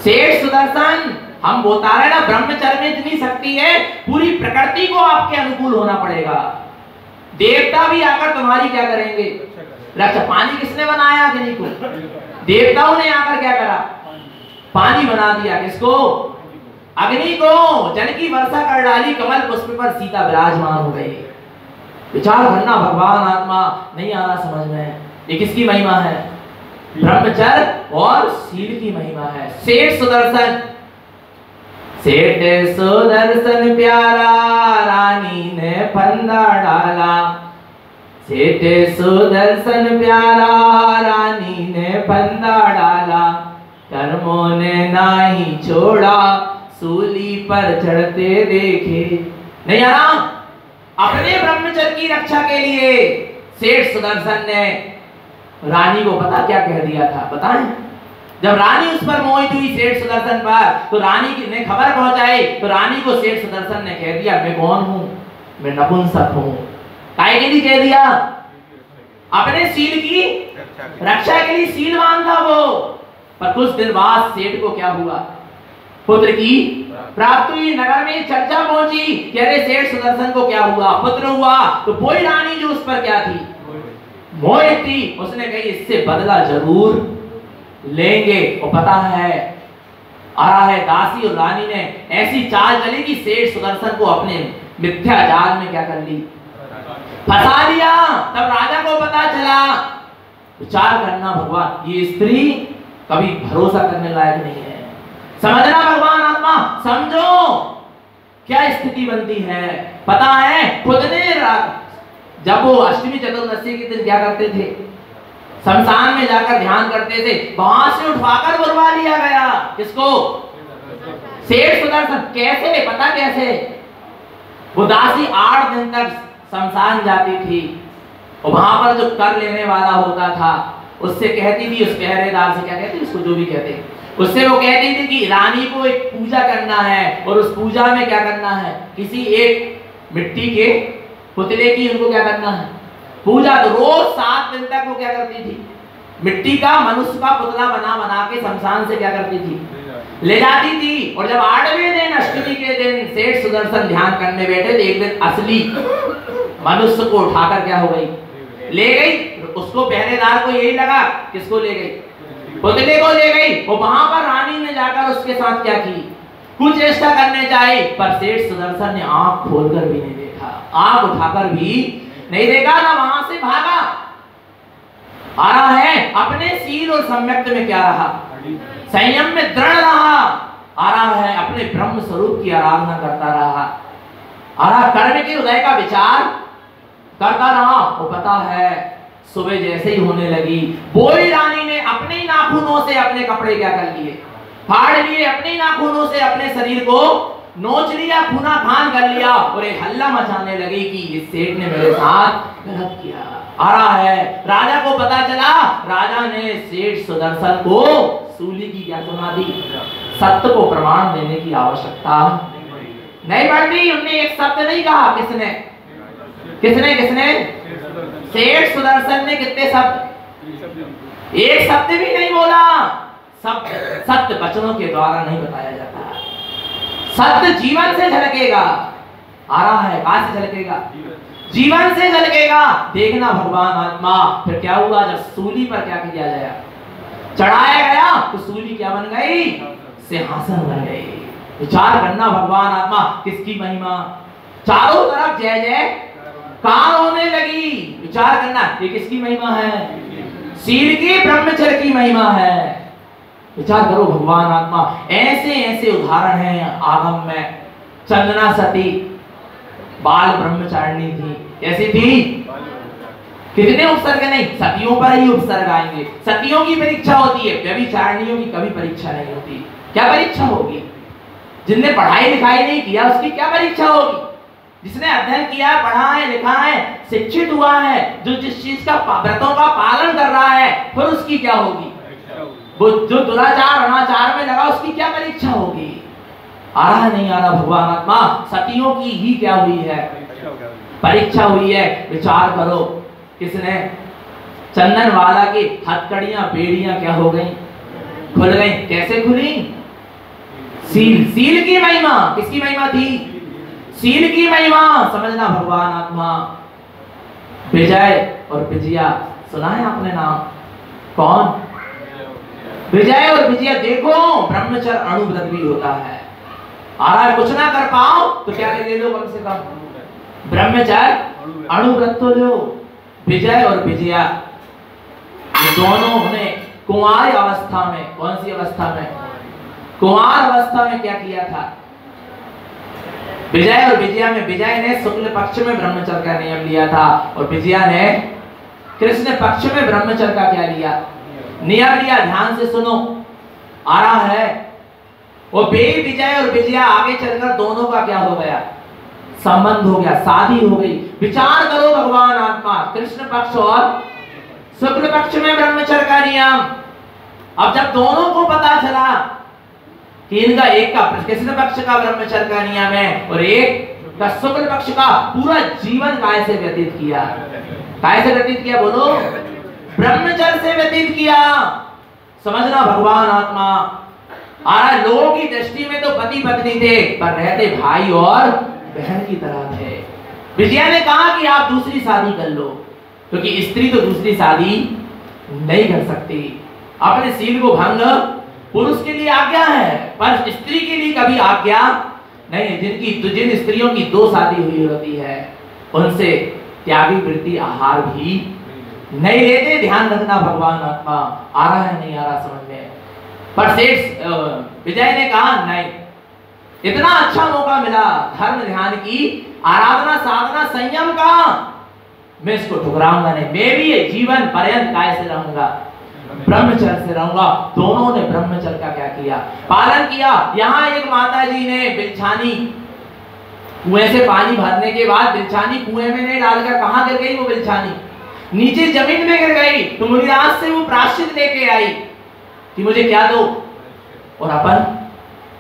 सेठ सुदर्शन। हम बता रहे ना ब्रह्मचर्य में इतनी शक्ति है, पूरी प्रकृति को आपके अनुकूल होना पड़ेगा। देवता भी आकर तुम्हारी क्या करेंगे, रक्षा। पानी किसने बनाया, अग्नि को। देवताओं ने आकर क्या करा, पानी बना दिया। किसको, अग्नि को। जल की वर्षा कर डाली, कमल पुष्प पर सीता विराजमान हो गई। विचार करना भगवान आत्मा, नहीं आ रहा समझ में। ये किसकी महिमा है, ब्रह्मचर्य और सील की महिमा है। सेठ सुदर्शन, सेठ सुदर्शन प्यारा रानी ने फंदा डाला। सेठ सुदर्शन प्यारा रानी ने फंदा डाला। कर्मों ने नाही छोड़ा, सूली पर चढ़ते देखे। नहीं आ रहा। अपने ब्रह्मचर्य की रक्षा के लिए सेठ सुदर्शन ने रानी को पता क्या कह दिया था, बताएं? जब रानी उस पर मोहित हुई सेठ सुदर्शन पर, तो रानी ने खबर पहुंचाई। तो रानी को सेठ सुदर्शन ने कह दिया, मैं कौन हूं, मैं नपुंसक हूं। काहे के लिए कह दिया, अपने सील की रक्षा के लिए सीलवान था वो। पर कुछ दिन बाद सेठ को क्या हुआ, पुत्र की प्राप्ति हुई। नगर में चर्चा पहुंची कि अरे सेठ सुदर्शन को क्या हुआ, पुत्र हुआ। तो वही रानी जो उस पर क्या थी, मोहित थी, उसने कही इससे बदला जरूर लेंगे। और पता है आ रहा है, दासी और रानी ने ऐसी चाल चली कि सेठ सुदर्शन को अपने मिथ्या जाल में क्या कर ली, फंसा लिया। तब राजा को पता चला। विचार करना भगवान, ये स्त्री कभी भरोसा करने लायक नहीं है। समझना भगवान आत्मा, समझो क्या स्थिति बनती है। पता है खुद ने, जब वो अष्टमी चतुर्दशी के दिन क्या करते थे, शमशान में जाकर ध्यान करते थे, वहां से उठवाकर बुलवा लिया गया। किसको, सेठ सुदर्शन। कैसे, पता कैसे? वो दासी 8 दिन तक शमशान जाती थी और वहां पर जो कर लेने वाला होता था उससे कहती थी, उस पहरेदार से, क्या कहते उसको, जो भी कहते, उससे वो कहती थी कि रानी को एक पूजा करना है और उस पूजा में क्या करना है, किसी एक मिट्टी के पुतले की उनको क्या करना है, पूजा। तो रोज 7 दिन तक वो क्या करती थी, मिट्टी का मनुष्य का पुतला बना बना के शमशान से क्या करती थी, ले जाती थी। और जब 8वें दिन अष्टमी के दिन सेठ सुदर्शन ध्यान करने बैठे तो एक दिन असली मनुष्य को उठाकर क्या हो गई, ले गई। उसको पहरेदार को यही लगा, किसको ले गई, पुतले को ले गई। और वहां पर रानी ने जाकर उसके साथ क्या की, कुछ चेष्टा करने चाही, पर सेठ सुदर्शन ने आंख खोलकर भी नहीं देखा, आंख उठाकर भी नहीं देखा, ना वहां से भागा। आ रहा है अपने सील और सम्यक्त में क्या रहा, संयम में दृढ़ रहा। आ रहा है अपने ब्रह्म स्वरूप की आराधना करता रहा। आ रहा कर्म के उदय का विचार करता रहा। वो पता है सुबह जैसे ही होने लगी, बोई रानी ने अपने ही नाखूनों से अपने कपड़े क्या कर लिए, फाड़ लिए, अपने ही नाखूनों से अपने शरीर को नोच लिया, खूना खान कर लिया और एक हल्ला मचाने लगी कि इस सेठ ने मेरे साथ गलत किया। आ रहा है राजा को पता चला, राजा ने सेठ सुदर्शन को सूली की क्या सुना दी, सत्य को प्रमाण देने की आवश्यकता नहीं पड़ती। उन्होंने एक शब्द नहीं कहा, किसने किसने किसने सेठ सुदर्शन ने कितने शब्द, एक शब्द भी नहीं बोला। सब सत्य वचनों के द्वारा नहीं बताया जाता, सत्य जीवन से झलकेगा। आ रहा है कहां से झलकेगा, जीवन से झलकेगा। देखना भगवान आत्मा, फिर क्या हुआ जब सूली पर क्या किया गया, चढ़ाया गया, तो सूली क्या बन गई, सिंहासन बन गई। विचार करना भगवान आत्मा, किसकी महिमा, चारों तरफ जय जय कार होने लगी। विचार करना ये किसकी महिमा है, सील की, ब्रह्मचर्य की महिमा है। विचार करो भगवान आत्मा, ऐसे ऐसे उदाहरण हैं आगम में। चंदना सती बाल ब्रह्मचारिणी थी, कैसी थी? कितने उपसर्ग नहीं, सतियों पर ही उपसर्ग आएंगे। सतियों की परीक्षा होती है, व्यभिचारिणियों की कभी परीक्षा नहीं होती। क्या परीक्षा होगी? जिसने पढ़ाई लिखाई नहीं किया उसकी क्या परीक्षा होगी? जिसने अध्ययन किया, पढ़ा है, लिखा है, शिक्षित हुआ है, जो जिस चीज का व्रतों का पालन कर रहा है, फिर उसकी क्या होगी? वो जो दुराचार अनाचार में लगा उसकी क्या परीक्षा होगी? आ रहा नहीं आ रहा भगवान आत्मा? सतियों की ही क्या हुई है? परीक्षा हुई है। विचार करो, किसने? चंदन वाला की हथकड़ियां बेड़ियां क्या हो गई? खुल गई। कैसे खुली? सील, सील की महिमा। किसकी महिमा थी? सील की महिमा। समझना भगवान आत्मा। विजय और विजया सुना है आपने नाम? कौन? विजय और विजया। देखो ब्रह्मचर्य अणुव्रत भी होता है। आ रहा है, कुछ ना कर पाओ तो क्या ले लो, कम से कम ब्रह्मचर्य अणुव्रत तो लो। विजय और विजया ये दोनों ने कुंवार अवस्था में, कौन सी अवस्था में? कुंवार अवस्था में क्या किया था? विजय और विजया में विजय ने शुक्ल पक्ष में ब्रह्मचर्य का नियम लिया था और विजया ने कृष्ण पक्ष में ब्रह्मचर्य का क्या लिया? नियम लिया। ध्यान से सुनो, आ रहा है वो विजय और विजया आगे चलकर दोनों का क्या हो गया? संबंध हो गया, शादी हो गई। विचार करो भगवान आत्मा, कृष्ण पक्ष और शुक्ल पक्ष में ब्रह्मचर्य का नियम। अब जब दोनों को पता चला कि इनका एक का कृष्ण पक्ष का ब्रह्मचर्य का नियम है और एक का शुक्ल पक्ष का, पूरा जीवन काय से व्यतीत किया? काय से व्यतीत किया? बोलो, ब्रह्मचर्य से व्यतीत किया। समझना भगवान आत्मा। लोगों की दृष्टि में तो पति पत्नी थे, पर रहते भाई और बहन की तरह थे। विजया ने कहा कि आप दूसरी शादी कर लो, क्योंकि स्त्री तो दूसरी शादी नहीं कर सकती। अपने सील को भंग पुरुष के लिए आज्ञा है, पर स्त्री के लिए कभी आज्ञा नहीं। जिन स्त्रियों की दो शादी हुई होती है उनसे त्यागी वृत्ति आहार भी नहीं लेते। ध्यान रखना भगवान आत्मा। आ रहा है नहीं आ रहा समझ में? पर सेठ विजय ने कहा नहीं, इतना अच्छा मौका मिला धर्म ध्यान की आराधना साधना संयम का, मैं इसको ठुकराऊंगा नहीं। मैं भी ये जीवन पर्यंत काय से रहूंगा? ब्रह्मचर्य से रहूंगा। दोनों ने ब्रह्मचर्य का क्या किया? पालन किया। यहाँ एक माता जी ने बिलछानी, कुएं से पानी भरने के बाद बिलछानी कुएं में नहीं डालकर कहां गिर गई? वो बिलछानी नीचे जमीन में गिर गई। तो मुनिराज से वो प्रायश्चित लेके आई कि मुझे क्या दो, और अपन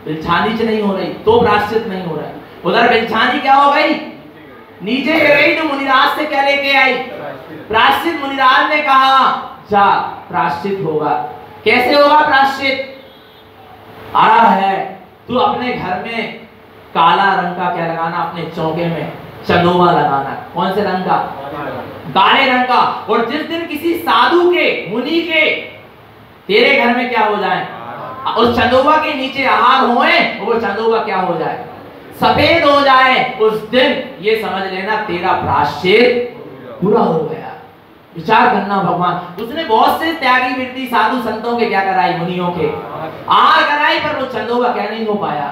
बिलछानी से नहीं हो रही तो प्रायश्चित नहीं हो रहा है। उधर बिलछानी क्या हो गई? नीचे गिर गई। तो मुनिराज से क्या लेके आई? प्रायश्चित। मुनिराज ने कहा जा प्रायश्चित होगा। कैसे होगा प्रायश्चित? आ रहा है, तू अपने घर में काला रंग का क्या लगाना? अपने चौके में चंदोवा लगाना। कौन से रंग का? काले रंग का। और जिस दिन किसी साधु के, मुनि के तेरे घर में क्या हो जाए, उस चंदोवा के नीचे आहार होए, वो चंदोवा क्या हो जाए? सफेद हो जाए, उस दिन ये समझ लेना तेरा प्रायश्चित पूरा हो गया। विचार करना भगवान। उसने बहुत से त्यागी वृत्ति साधु संतों के क्या कराई? मुनियों के आहार कराई, पर वो चंदोवा क्या नहीं हो पाया?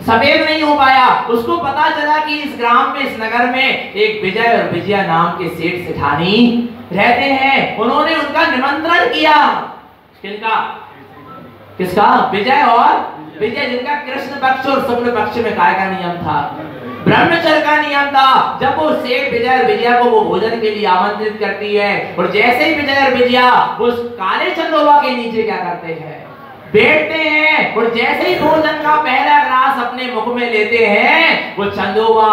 सफेद नहीं हो पाया। उसको पता चला कि इस ग्राम में, इस नगर में एक विजय और विजया नाम के सेठ सेठानी रहते हैं। उन्होंने उनका निमंत्रण किया। किसका? किसका? विजय और विजय, जिनका कृष्ण पक्ष और शुक्ल पक्ष में काय का नियम था? ब्रह्मचर्य का नियम था। जब वो सेठ विजय और विजया को वो भोजन के लिए आमंत्रित करती है, और जैसे ही विजय और विजया वो काले चंदोवा के नीचे क्या करते हैं? बैठते हैं। और जैसे ही भोजन का पहला ग्लास अपने मुख में लेते हैं, वो चंदोवा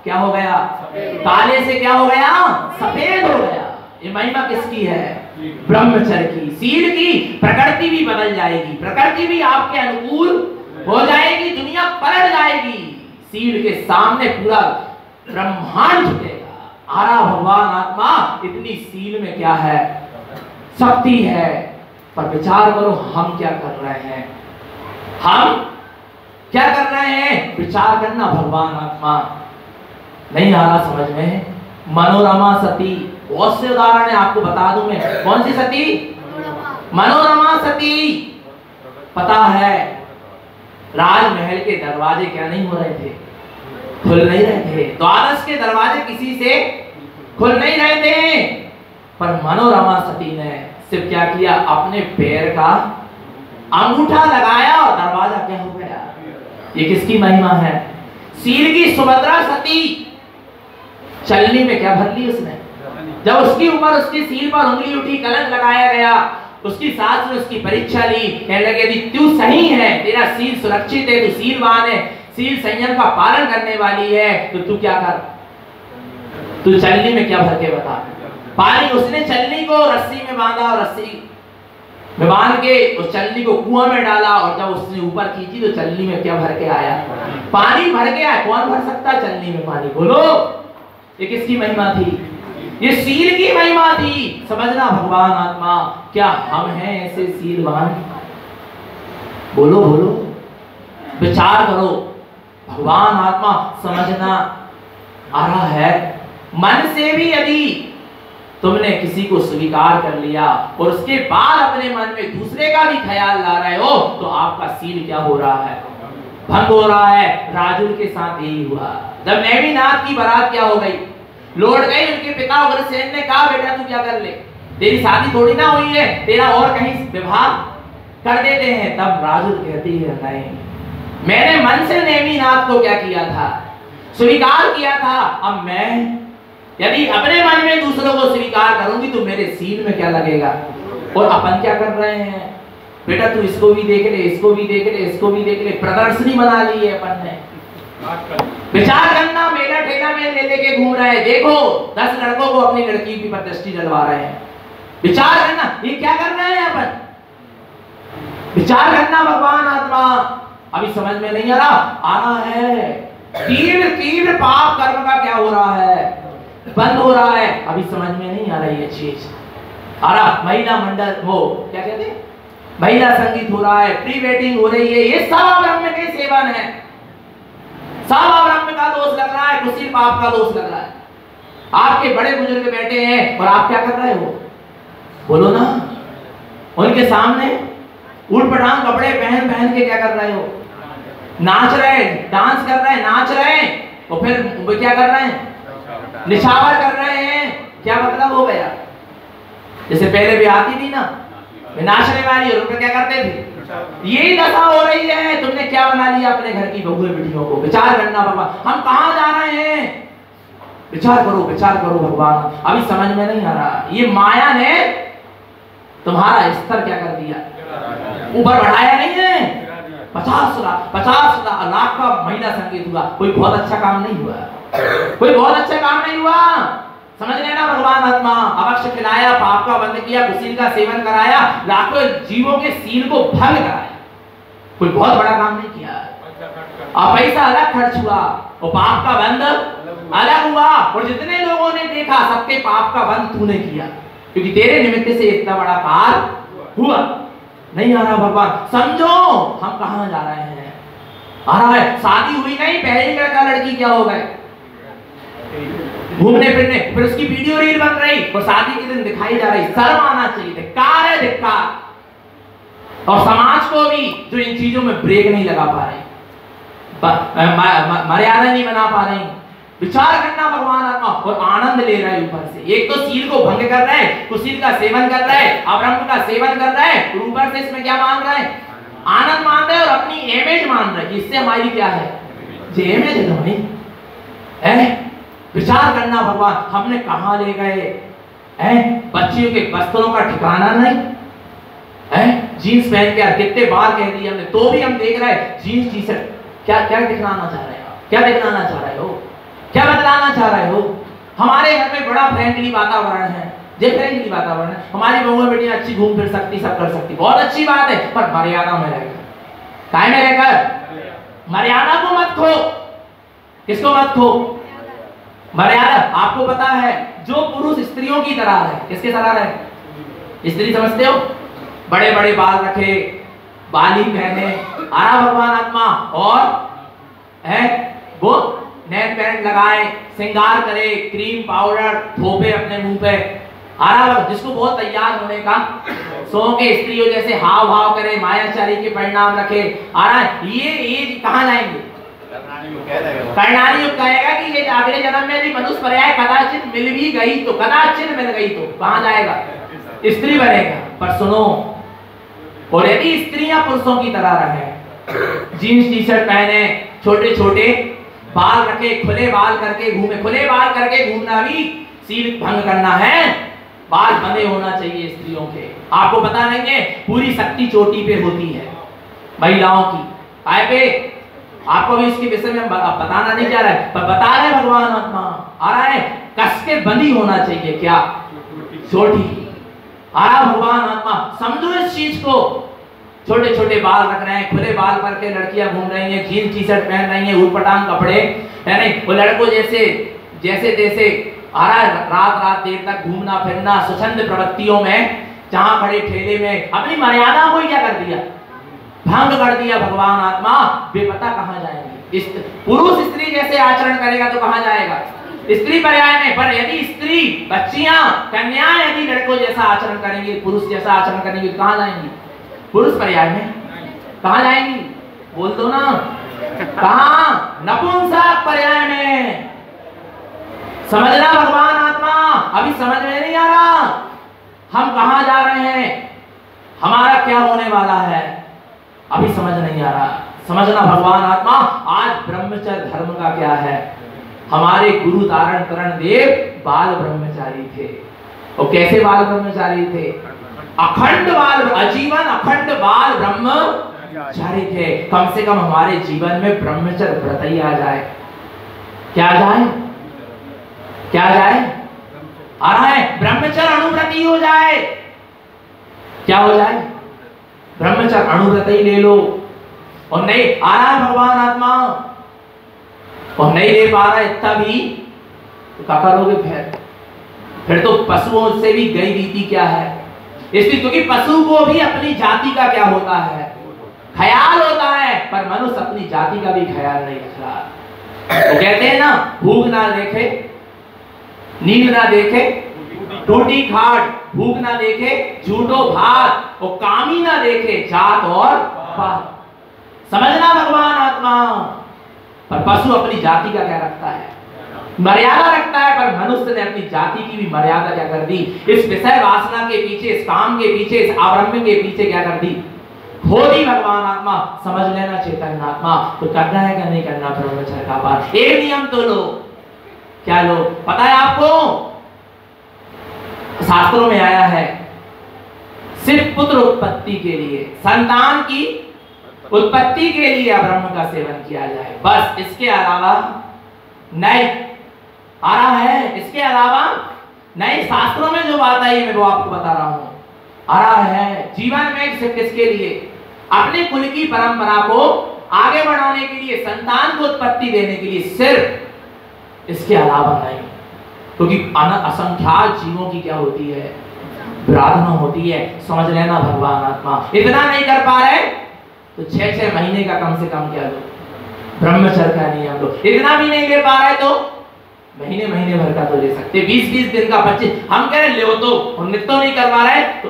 क्या हो गया? काले से क्या हो गया? सफेद हो गया। ये महिमा किसकी है? ब्रह्मचर्य की, सील की। प्रकृति भी बदल जाएगी, प्रकृति भी आपके अनुकूल हो जाएगी, दुनिया पलट जाएगी। सील के सामने पूरा ब्रह्मांड झुकेगा। आरा भगवान आत्मा, इतनी सील में क्या है? शक्ति है। पर विचार करो हम क्या कर रहे हैं? हम क्या कर रहे हैं? विचार करना भगवान आत्मा। नहीं आ रहा समझ में? मनोरमा सती, बहुत से उदाहरण है, आपको बता दूं मैं। कौन सी सती? मनोरमा सती। पता है राजमहल के दरवाजे क्या नहीं हो रहे थे, खुल नहीं रहे थे। द्वादश के दरवाजे किसी से खुल नहीं रहे थे, पर मनोरमा सती ने सिर्फ क्या किया, अपने पैर का अंगूठा लगाया और दरवाजा क्या हो गया। ये किसकी महिमा है? सील की सुभद्रा सती चलनी में क्या भर ली उसने। जब उसकी ऊपर उसकी सील पर उंगली उठी, कलंक लगाया गया, उसकी सास ने उसकी परीक्षा ली, कहने लगे यदि तू सही है, तेरा सील सुरक्षित है, तू सीलवान है, सील संयम का पालन करने वाली है, तो तू क्या कर, तू चलनी में क्या भर के बता। पानी उसने चलनी को रस्सी में बांधा और रस्सी में बांध के उस चलनी को कुआं में डाला, और जब उसने ऊपर खींची तो चलनी में क्या भर के आया, पानी भर के आया। कौन भर सकता है चलनी में पानी? बोलो, ये किसकी महिमा थी? ये सील की महिमा थी। समझना भगवान आत्मा, क्या हम हैं ऐसे सीलवान? बोलो बोलो, विचार करो। भगवान आत्मा समझना आ रहा है। मन से भी यदि तुमने किसी को स्वीकार कर लिया और उसके बाद अपने मन में दूसरे का भी ख्याल ला रहे हो, तो आपका सील क्या हो रहा है, भंग हो रहा है। राजुल के साथ यही हुआ। जब नेमिनाथ की बारात क्या हो गई, लौट गई, उनके पिता उग्रसेन ने कहा बेटा तू क्या कर ले, तेरी शादी थोड़ी ना हुई है, तेरा और कहीं विवाह कर देते हैं। तब राजुल कहती है नहीं, मैंने मन से नेमिनाथ को क्या किया था, स्वीकार किया था। अब मैं यदि अपने मन में दूसरों को स्वीकार करूंगी तो मेरे सील में क्या लगेगा। और अपन क्या कर रहे हैं, बेटा तू इसको भी देख ले, इसको भी देख ले, इसको भी देख ले, प्रदर्शनी बना ली है अपन ने। विचार करना, मेला ठेला में ले लेके घूम रहे हैं, देखो 10 लड़कों को अपनी लड़की की पर दृष्टि डलवा रहे हैं। विचार करना, ये क्या कर रहे हैं अपन? विचार करना भगवान आत्मा। अभी समझ में नहीं आ रहा है। तीव्र तीव्र पाप कर्म का क्या हो रहा है, बंद हो रहा है। अभी समझ में नहीं आ रही है चीज। महिला मंडल, वो क्या कहते हैं, महिला संगीत हो रहा है, प्री वेडिंग हो रही है, ये सब ब्रह्म के सेवन है। सब ब्रह्म का दोष लग रहा है, कुछ पाप का दोष लग रहा है। आपके बड़े बुजुर्ग बैठे हैं और आप क्या कर रहे हो, बोलो ना। उनके सामने उलपटांग कपड़े पहन पहन के क्या कर रहे हो, नाच रहे, डांस कर रहे हैं, नाच रहे हैं, और फिर वो क्या कर रहे हैं, निछावर कर रहे हैं। क्या मतलब हो गया? जैसे पहले भी आती थी ना नाचने वाली, और उनका क्या करते थे, यही दशा हो रही है। तुमने क्या बना लिया अपने घर की बहुए बेटियों को। विचार करना भगवान, हम कहां जा रहे हैं, विचार करो, विचार करो भगवान। अभी समझ में नहीं आ रहा। ये माया ने तुम्हारा स्तर क्या कर दिया, ऊपर बढ़ाया नहीं है। 50 लाख का महिला संगीत हुआ, कोई बहुत अच्छा काम नहीं हुआ, कोई बहुत अच्छा काम नहीं हुआ। समझ लेना भगवान आत्मा। अवश्य खिलाया, पाप का बंद किया, कुसील का सेवन कराया, लाखों जीवों के सील को भंग कराया, कोई बहुत बड़ा काम नहीं किया। और पैसा अलग खर्च हुआ और पाप का बंद अलग हुआ। और जितने लोगों ने देखा सबके पाप का बंद तूने किया, क्योंकि तेरे निमित्त से इतना बड़ा पाप हुआ। नहीं आ रहा भगवान, समझो हम कहां जा रहे हैं। आ रहा है, शादी हुई नहीं, पहली लड़का लड़की क्या हो गए, घूमने फिरने, फिर उसकी वीडियो रील बन रही और शादी के दिन दिखाई जा रही। शर्म आना चाहिए, धिक्कार है, धिक्कार। और समाज को भी जो इन चीजों में ब्रेक नहीं लगा पा रही, मर्यादा नहीं बना पा रही। विचार करना भगवान आत्मा, और आनंद ले रहा है ऊपर से। एक तो सील को भंग कर रहा है, कुसील का सेवन कर रहा है, अब्रह्म का सेवन कर रहा है, और ऊपर से इसमें क्या मान रहा है, आनंद मान रहा है, और अपनी इमेज मान रहा है। इससे हमारी क्या है, ये इमेज है भाई, है। विचार करना भगवान, हमने कहां ले गए हैं। बच्चियों के वस्त्रों का ठिकाना नहीं है। जीन्स पहन के कितने बार कह दिया हमने, तो भी हम देख रहे हैं जीन्स टी शर्ट। क्या क्या दिखलाना चाह रहे हो, क्या दिखलाना चाह रहे हो, क्या बतलाना चाह रहे हो। हमारे घर में बड़ा फ्रेंडली वातावरण है, जे फ्रेंडली वातावरण है। हमारी बहुएं बेटियां अच्छी घूम फिर सकती, सब कर सकती, बहुत अच्छी बात है, पर मर्यादा में रहकर, काय में रहकर। मर्यादा को मत खो। किसको मत खो, मर्यादा। आपको पता है जो पुरुष स्त्रियों की तरह है, किसके तरह है, स्त्री समझते हो, बड़े बड़े बाल रखे, बाली पहने, आरा भगवान आत्मा, और है वो नेल पेंट लगाए, श्रृंगार करे, क्रीम पाउडर थोपे अपने मुंह पे, जिसको बहुत तैयार होने का शौक है, स्त्रियों जैसे हाव भाव करे, मायाचारी के परिणाम रखे, ये कहाँ जाएंगे? कर्णाली युग कहेगा कि ये अगले जन्म में यदि मनुष्य पर्याय कदाचित मिल भी गई तो, कदाचित मिल गई तो कहाँ जाएगा? स्त्री बनेगा। पर सुनो, और यदि स्त्रियां पुरुषों की तरह रहे, जीन्स टी शर्ट पहने, छोटे छोटे बाल रखे, खुले बाल करके घूमे, खुले बाल करके घूमना भी सील भंग करना है। बाल बंधे होना चाहिए स्त्रियों के। आपको पता नहीं है, पूरी शक्ति चोटी पे होती है महिलाओं की। आए पे आपको भी इसके विषय में बताना नहीं जा रहा है, पर बता रहे भगवान आत्मा आ रहा है, कस के बंधी होना चाहिए। क्या? चोटी। आ रहा भगवान आत्मा, समझो इस चीज को। छोटे छोटे बाल रख रहे हैं, खुले बाल करके लड़कियां घूम रही हैं, जीन्स टी शर्ट पहन रही हैं, ऊटपटांग कपड़े है नहीं, वो लड़कों जैसे जैसे तैसे आ रहा है, रात रात देर तक घूमना फिरना, स्वच्छंद प्रवृत्तियों में, जहां खड़े ठेले में अपनी मर्यादा को क्या कर दिया? भंग कर दिया। भगवान आत्मा बेपता कहां जाएंगे? पुरुष स्त्री जैसे आचरण करेगा तो कहां जाएगा? स्त्री पर्याय में। पर यदि स्त्री, बच्चियां, कन्याएं यदि लड़कों जैसा आचरण करेंगी, पुरुष जैसा आचरण करेंगी तो कहां जाएंगी? पुरुष पर्याय में। कहां जाएंगी? बोल दो ना, कहां? नपुंसक पर्याय में। समझना भगवान आत्मा, अभी समझ में नहीं आ रहा हम कहां जा रहे हैं, हमारा क्या होने वाला है, अभी समझ नहीं आ रहा। समझना भगवान आत्मा, आज ब्रह्मचर्य धर्म का क्या है। हमारे गुरु तारण करण देव बाल ब्रह्मचारी थे। और कैसे बाल ब्रह्मचारी थे? अखंड बाल, आजीवन अखंड बाल ब्रह्मचारी थे। कम से कम हमारे जीवन में ब्रह्मचर्य व्रत ही आ जाए। क्या जाए? क्या जाए? आ रहा है, ब्रह्मचर्य अनुव्रती हो जाए। क्या हो जाए? ब्रह्मचर्य अनुव्रत ही ले लो। और नहीं आ रहा है भगवान आत्मा, और नहीं ले पा रहा इतना भी तो क्या करोगे? फिर तो पशुओं से भी गई रीति क्या है। इसलिए क्योंकि पशु को भी अपनी जाति का क्या होता है, ख्याल होता है, पर मनुष्य अपनी जाति का भी ख्याल नहीं रख रहा। तो कहते हैं ना, भूख ना देखे नींद ना देखे, टूटी खाट, भूख ना देखे झूठो भात, और कामी ना देखे जात और पात। समझना भगवान आत्मा। पर पशु अपनी जाति का क्या रखता है? मर्यादा रखता है। पर मनुष्य ने अपनी जाति की भी मर्यादा क्या कर दी? इस विषय वासना के पीछे, इस काम के पीछे, इस आरंभ के पीछे क्या कर दी? खो दी। भगवान आत्मा समझ लेना चैतन्य आत्मा। तो करना है क्या नहीं करना ब्रह्मचर्य का पालन? एक नियम तो लो। क्या लो? पता है आपको, शास्त्रों में आया है, सिर्फ पुत्र उत्पत्ति के लिए, संतान की उत्पत्ति के लिए ब्रह्म का सेवन किया जाए, बस। इसके अलावा नहीं। आ रहा है, इसके अलावा नहीं। शास्त्रों में जो बात आई है मैं वो आपको बता रहा हूं। आ रहा है जीवन में सिर्फ किसके लिए? अपने कुल की परंपरा को आगे बढ़ाने के लिए, संतान को उत्पत्ति देने के लिए, सिर्फ। इसके अलावा नहीं। क्योंकि असंख्यात जीवों की क्या होती है? प्रार्थना होती है। समझ लेना भगवान आत्मा। इतना नहीं कर पा रहे तो 6-6 महीने का कम से कम क्या लो? ब्रह्मचर्य का नियम लो। इतना भी नहीं ले पा रहे तो महीने महीने भर का तो ले सकते, 20-20 दिन का 25। हम कह रहे ले तो, और नित्य नहीं कर पा रहे तो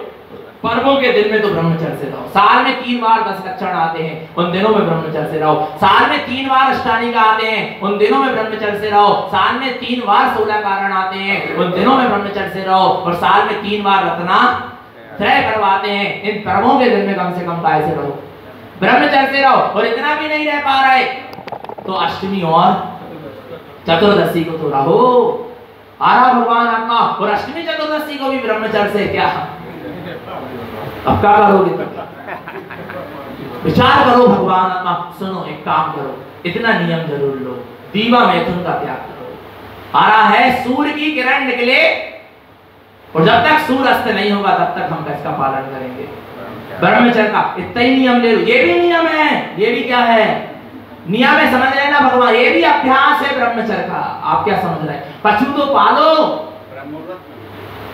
पर्वों के दिन में तो ब्रह्मचर्य से रहो। साल में 3 बार 10 लक्षण आते हैं, उन दिनों में ब्रह्मचर्य से रहो। साल में 3 बार अष्टानिका आते हैं, उन दिनों में ब्रह्मचर्य से रहो। साल में 3 बार 16 कारण आते हैं, उन दिनों में ब्रह्मचर्य से रहो। और साल में 3 बार रत्ना त्रय करवाते हैं, इन पर्वों के दिन में कम से कम काय से रहो? ब्रह्मचर्य से रहो। और इतना भी नहीं रह पा रहे तो अष्टमी और चतुर्दशी को तो रहो। आ रहा भगवान आत्मा। और अष्टमी चतुर्दशी को भी ब्रह्मचर्य से क्या? अब क्या करोगे? विचार करो भगवान आत्मा। सुनो, एक काम करो, इतना नियम जरूर लो, दीवा मैथुन का त्याग करो। आ रहा है, सूर्य की किरण निकले और जब तक सूर्य अस्त नहीं होगा तब तक हम इसका पालन करेंगे। ब्रह्मचर्य का इतना ही नियम ले लो। ये भी नियम है, ये भी क्या है? नियम है। समझ लेना भगवान, ये भी अभ्यास है ब्रह्मचर्य का। आप क्या समझ रहे हैं? पशु तो पालो।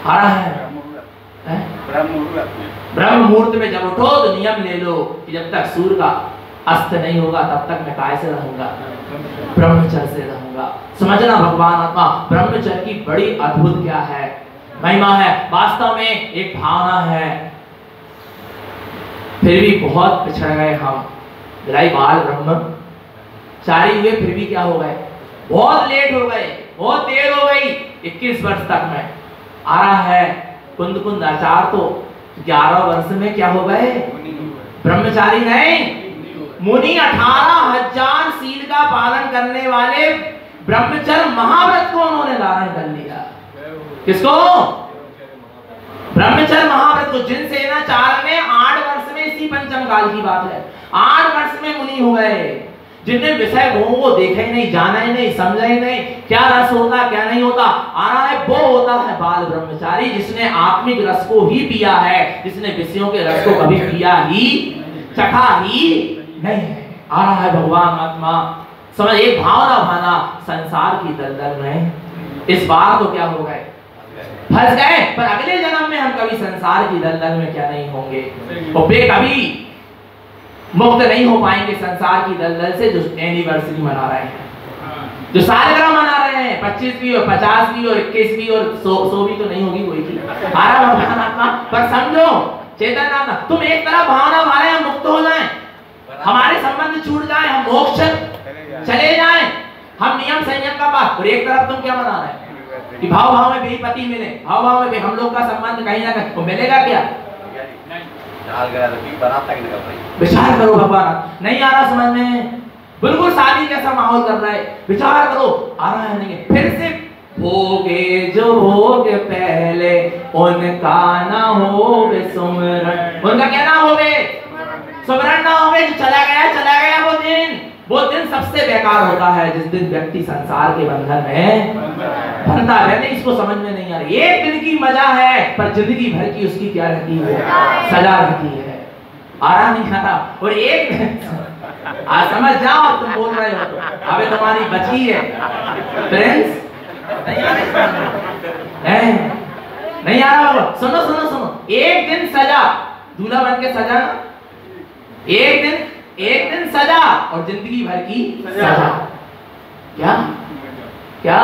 आ रहा है ब्रह्म मुहूर्त में जब उठो तो नियम ले लो कि जब तक सूर्य का अस्त नहीं होगा तब तक मैं काय से रहूंगा? ब्रह्मचर्य से रहूंगा। समझना भगवान आत्मा, ब्रह्मचर्य की बड़ी अद्भुत क्या है? महिमा है, वास्तव में एक भावना है। फिर भी बहुत पिछड़ गए हम, बिलाई बाल ब्रह्मचारी हुए, फिर भी क्या हो गए, बहुत लेट हो गए, बहुत देर हो गई। 21 वर्ष तक में आ रहा है कुंद कुंद आचार तो 11 वर्ष में क्या हो गए, ब्रह्मचारी नहीं मुनि। 18,000 शील का पालन करने वाले ब्रह्मचर्य महाव्रत को उन्होंने धारण कर लिया। किसको? ब्रह्मचर्य महाव्रत को। जिन सेनाचार ने 8 वर्ष में, इसी पंचम काल की बात है, 8 वर्ष में मुनि हो गए, जिनने विषय भोगों को देखा ही नहीं, जाना ही नहीं, समझा ही नहीं, क्या रस होता क्या नहीं होता। आ रहा है वो होता है बाल ब्रह्मचारी, जिसने आत्मिक रस को ही पिया है, जिसने विषयों के रस को कभी पिया ही, चखा ही नहीं है। आ रहा है भगवान आत्मा, समझ, एक भावना भाना संसार की दलदल में इस बार तो क्या हो गए, फंस गए। पर अगले जन्म में हम कभी संसार की दलदल में क्या नहीं होंगे, और वे कभी मुक्त नहीं हो पाएंगे संसार की दलदल से। जो एनिवर्सरी मना रहे हैं, जो सालगिरह मना रहे हैं, 25वीं और 50वीं और 21वीं और 100वीं तो नहीं होगी कोई की, आराम आत्मा। पर समझो चेतन आत्मा, तुम एक तरफ भावना मारे हम मुक्त हो जाएं, हमारे संबंध छूट जाएं, हम मोक्ष चले जाएं, हम नियम संयम का पास, और एक तरफ तुम क्या मना रहे हैं कि भाव भाव में बेपति मिले, भाव भाव में हम लोग का संबंध कहीं ना कहीं तो मिलेगा क्या? विचार करो भगवान, नहीं आ रहा समझ में, बिल्कुल शादी जैसा माहौल कर रहा है, विचार करो, आ रहा है नहीं। फिर से भोगे जो भोग पहले उनका ना हो सुमरण, उनका क्या ना हो, सुमरण ना हो, जो चला गया वो दिन सबसे बेकार होता है, जिस दिन व्यक्ति संसार के बंधन में बंधा है। नहीं, इसको समझ में नहीं आ रही। एक दिन की मजा है, पर जिंदगी भर की उसकी क्या रहती है, सजा रहती है, आराम नहीं खाता। और एक आज समझ जाओ, तुम बोल रहे हो तो अबे तुम्हारी बची है फ्रेंड्स, नहीं आ रहा होगा। सुनो सुनो सुनो, एक दिन सजा, दूल्हा बन के सजा, एक दिन सजा और जिंदगी भर की सजा। क्या क्या?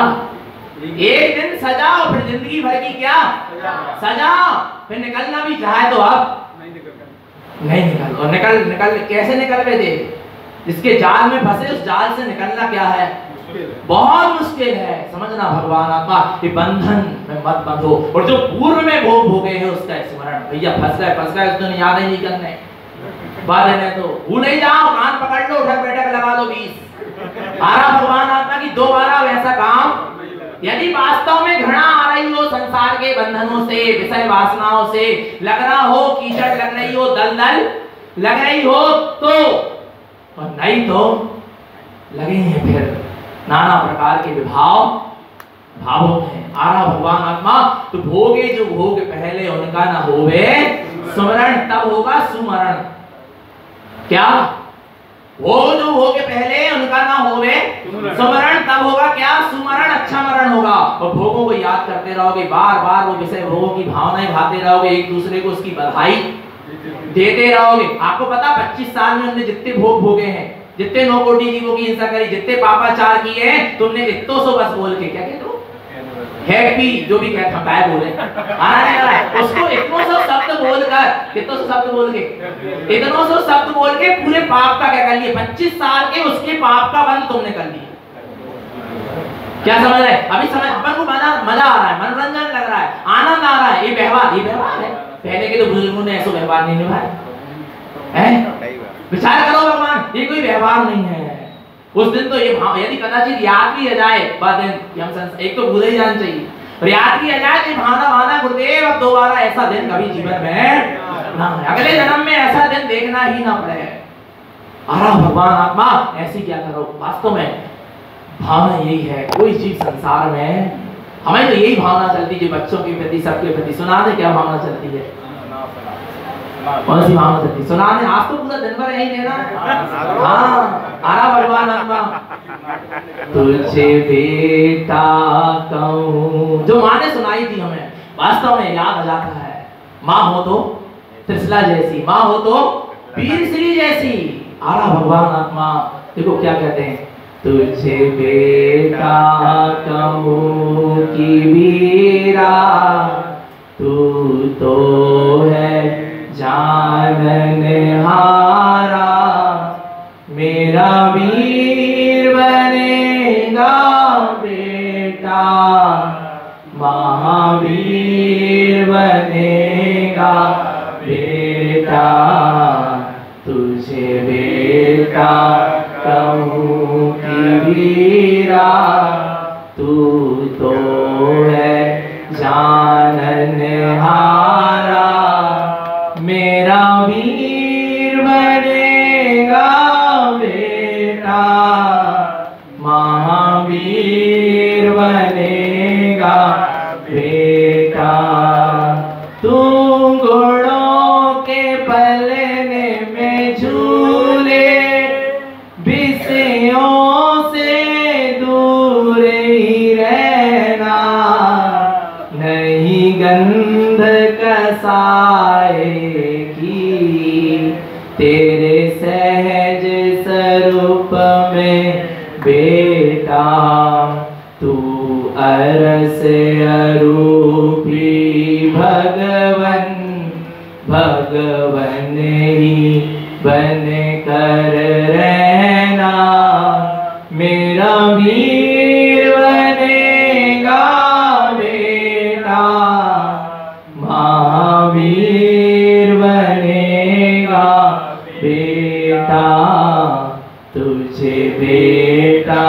एक दिन सजा और फिर जिंदगी भर की क्या सजा। फिर निकलना भी चाहे तो अब नहीं निकल, और निकल कैसे निकल गए थे? जिसके जाल में फंसे उस जाल से निकलना क्या है, बहुत मुश्किल है। समझना भगवान आत्मा, ये बंधन में मत बंधो, और जो पूर्व में भोग भोगे हैं उसका स्मरण, भैया फंस गए, उसको याद ही नहीं करने बात है, तो भूल नहीं जाओ, कान पकड़ लो, उठक बैठक लगा दो 20। आरा भगवान आत्मा की दोबारा वैसा काम, यदि वास्तव में घृणा आ रही हो संसार के बंधनों से, विषय वासनाओं से, लग रहा हो कीचड़ लग रही हो, दलदल लग रही हो तो, और नहीं तो लगे हैं फिर नाना प्रकार के भावों में। आरा भगवान आत्मा, तो भोगे जो भोग पहले उनका ना होवे सुमरण, तब होगा सुमरण। क्या? वो जो भोग पहले उनका ना होवे सुमरण, तब होगा क्या, सुमरण, अच्छा मरण होगा। और भोगों को याद करते रहोगे, बार बार वो विषय भोगों की भावनाएं भाते रहोगे, एक दूसरे को उसकी बधाई देते रहोगे। आपको पता 25 साल में उन्होंने जितने भोग भोगे हैं, जितने 9 कोटि जीवों की हिंसा करी, जितने पापाचार किए हैं, तुमने इतनों सो बस बोल के क्या कहते हो, हैप्पी जो भी कहते हम बोले उसको इतनों सौ शब्द बोलकर, कितनों सौ शब्द बोल के, इतनों सौ शब्द बोल के पूरे पाप का क्या कर लिए, 25 साल के उसके पाप का बंद तुमने कर लिया। क्या समझ रहे? अभी समझ, अपन को मजा आ रहा है, मनोरंजन लग रहा है, आनंद आ रहा है, ये व्यवहार है। पहले के तो बुजुर्गों ने ऐसा व्यवहार नहीं निभाया है। विचार करो भगवान, ये कोई व्यवहार नहीं है। उस दिन तो ये यदि कदाचित याद भी आ जाए बाद में, हम एक तो भूल ही जाना चाहिए, और याद भी आ जाए तो भाना गुरुदेव अब दोबारा ऐसा दिन कभी जीवन में ना, अगले जन्म में ऐसा दिन देखना ही ना पड़े। आरा भगवान आत्मा, ऐसी क्या करो। वास्तव में भावना यही है, कोई चीज संसार में हमें तो यही भावना चलती है, बच्चों के प्रति, सबके प्रति। सुना दे क्या भावना चलती है, कौन सी भावना चलती है? सुना दे, आज तो पूरा दिन भर यही देना। हाँ, आरा भगवान आत्मा, तुझे बेटा कहूं, जो माँ ने सुनाई थी हमें, वास्तव में याद आ जाता है। माँ हो तो त्रिशला जैसी, माँ हो तो वीर श्री जैसी। आरा भगवान आत्मा, देखो क्या कहते हैं, तुझे बेटा कहूं कि वीरा तू तो है जाननहारा, मेरा वीर बनेगा बेटा, महावीर बनेगा बेटा, तुझे बेटा कहूँ कि वीरा, तू तो है जाननहारा, मेरा वीर बनेगा बेटा, महावीर बनेगा बेटा, तू घोड़ों के पलने में झूले, विषयों से दूर ही रहना, नहीं गंध कसाएगी तेरे सहज स्वरूप में बेटा, तू अरस अरूपी भगवन, भगवन ही बन कर रहना, मेरा वीर बनेगा बेटा, महावीर बनेगा बेटा, तुझे बेटा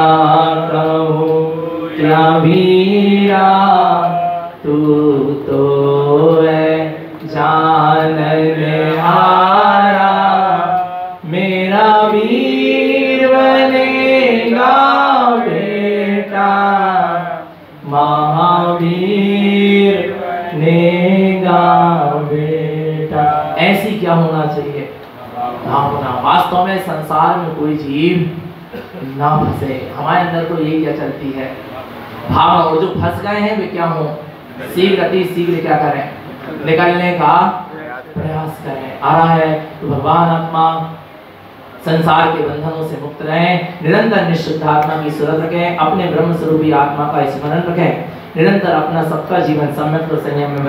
कहूँ क्या वीरा, तू तो है जाननहारा, मेरा वीर बनेगा बेटा, महावीर बनेगा बेटा। ऐसी क्या होना चाहिए भावना। वास्तव में संसार में कोई जीव ना फंसे, हमारे अंदर तो यही क्या चलती है भावना, और जो फंस गए हैं वे क्या हो, शीघ्र अति शीघ्र क्या करें, निकलने का प्रयास करें। आ रहा है तो भगवान आत्मा संसार के बंधनों से मुक्त रहें, निरंतर निःशुद्ध आत्मा की सूरत रखें, अपने ब्रह्म स्वरूपी आत्मा का स्मरण रखें, निरंतर अपना सबका जीवन सम्यक और संयम में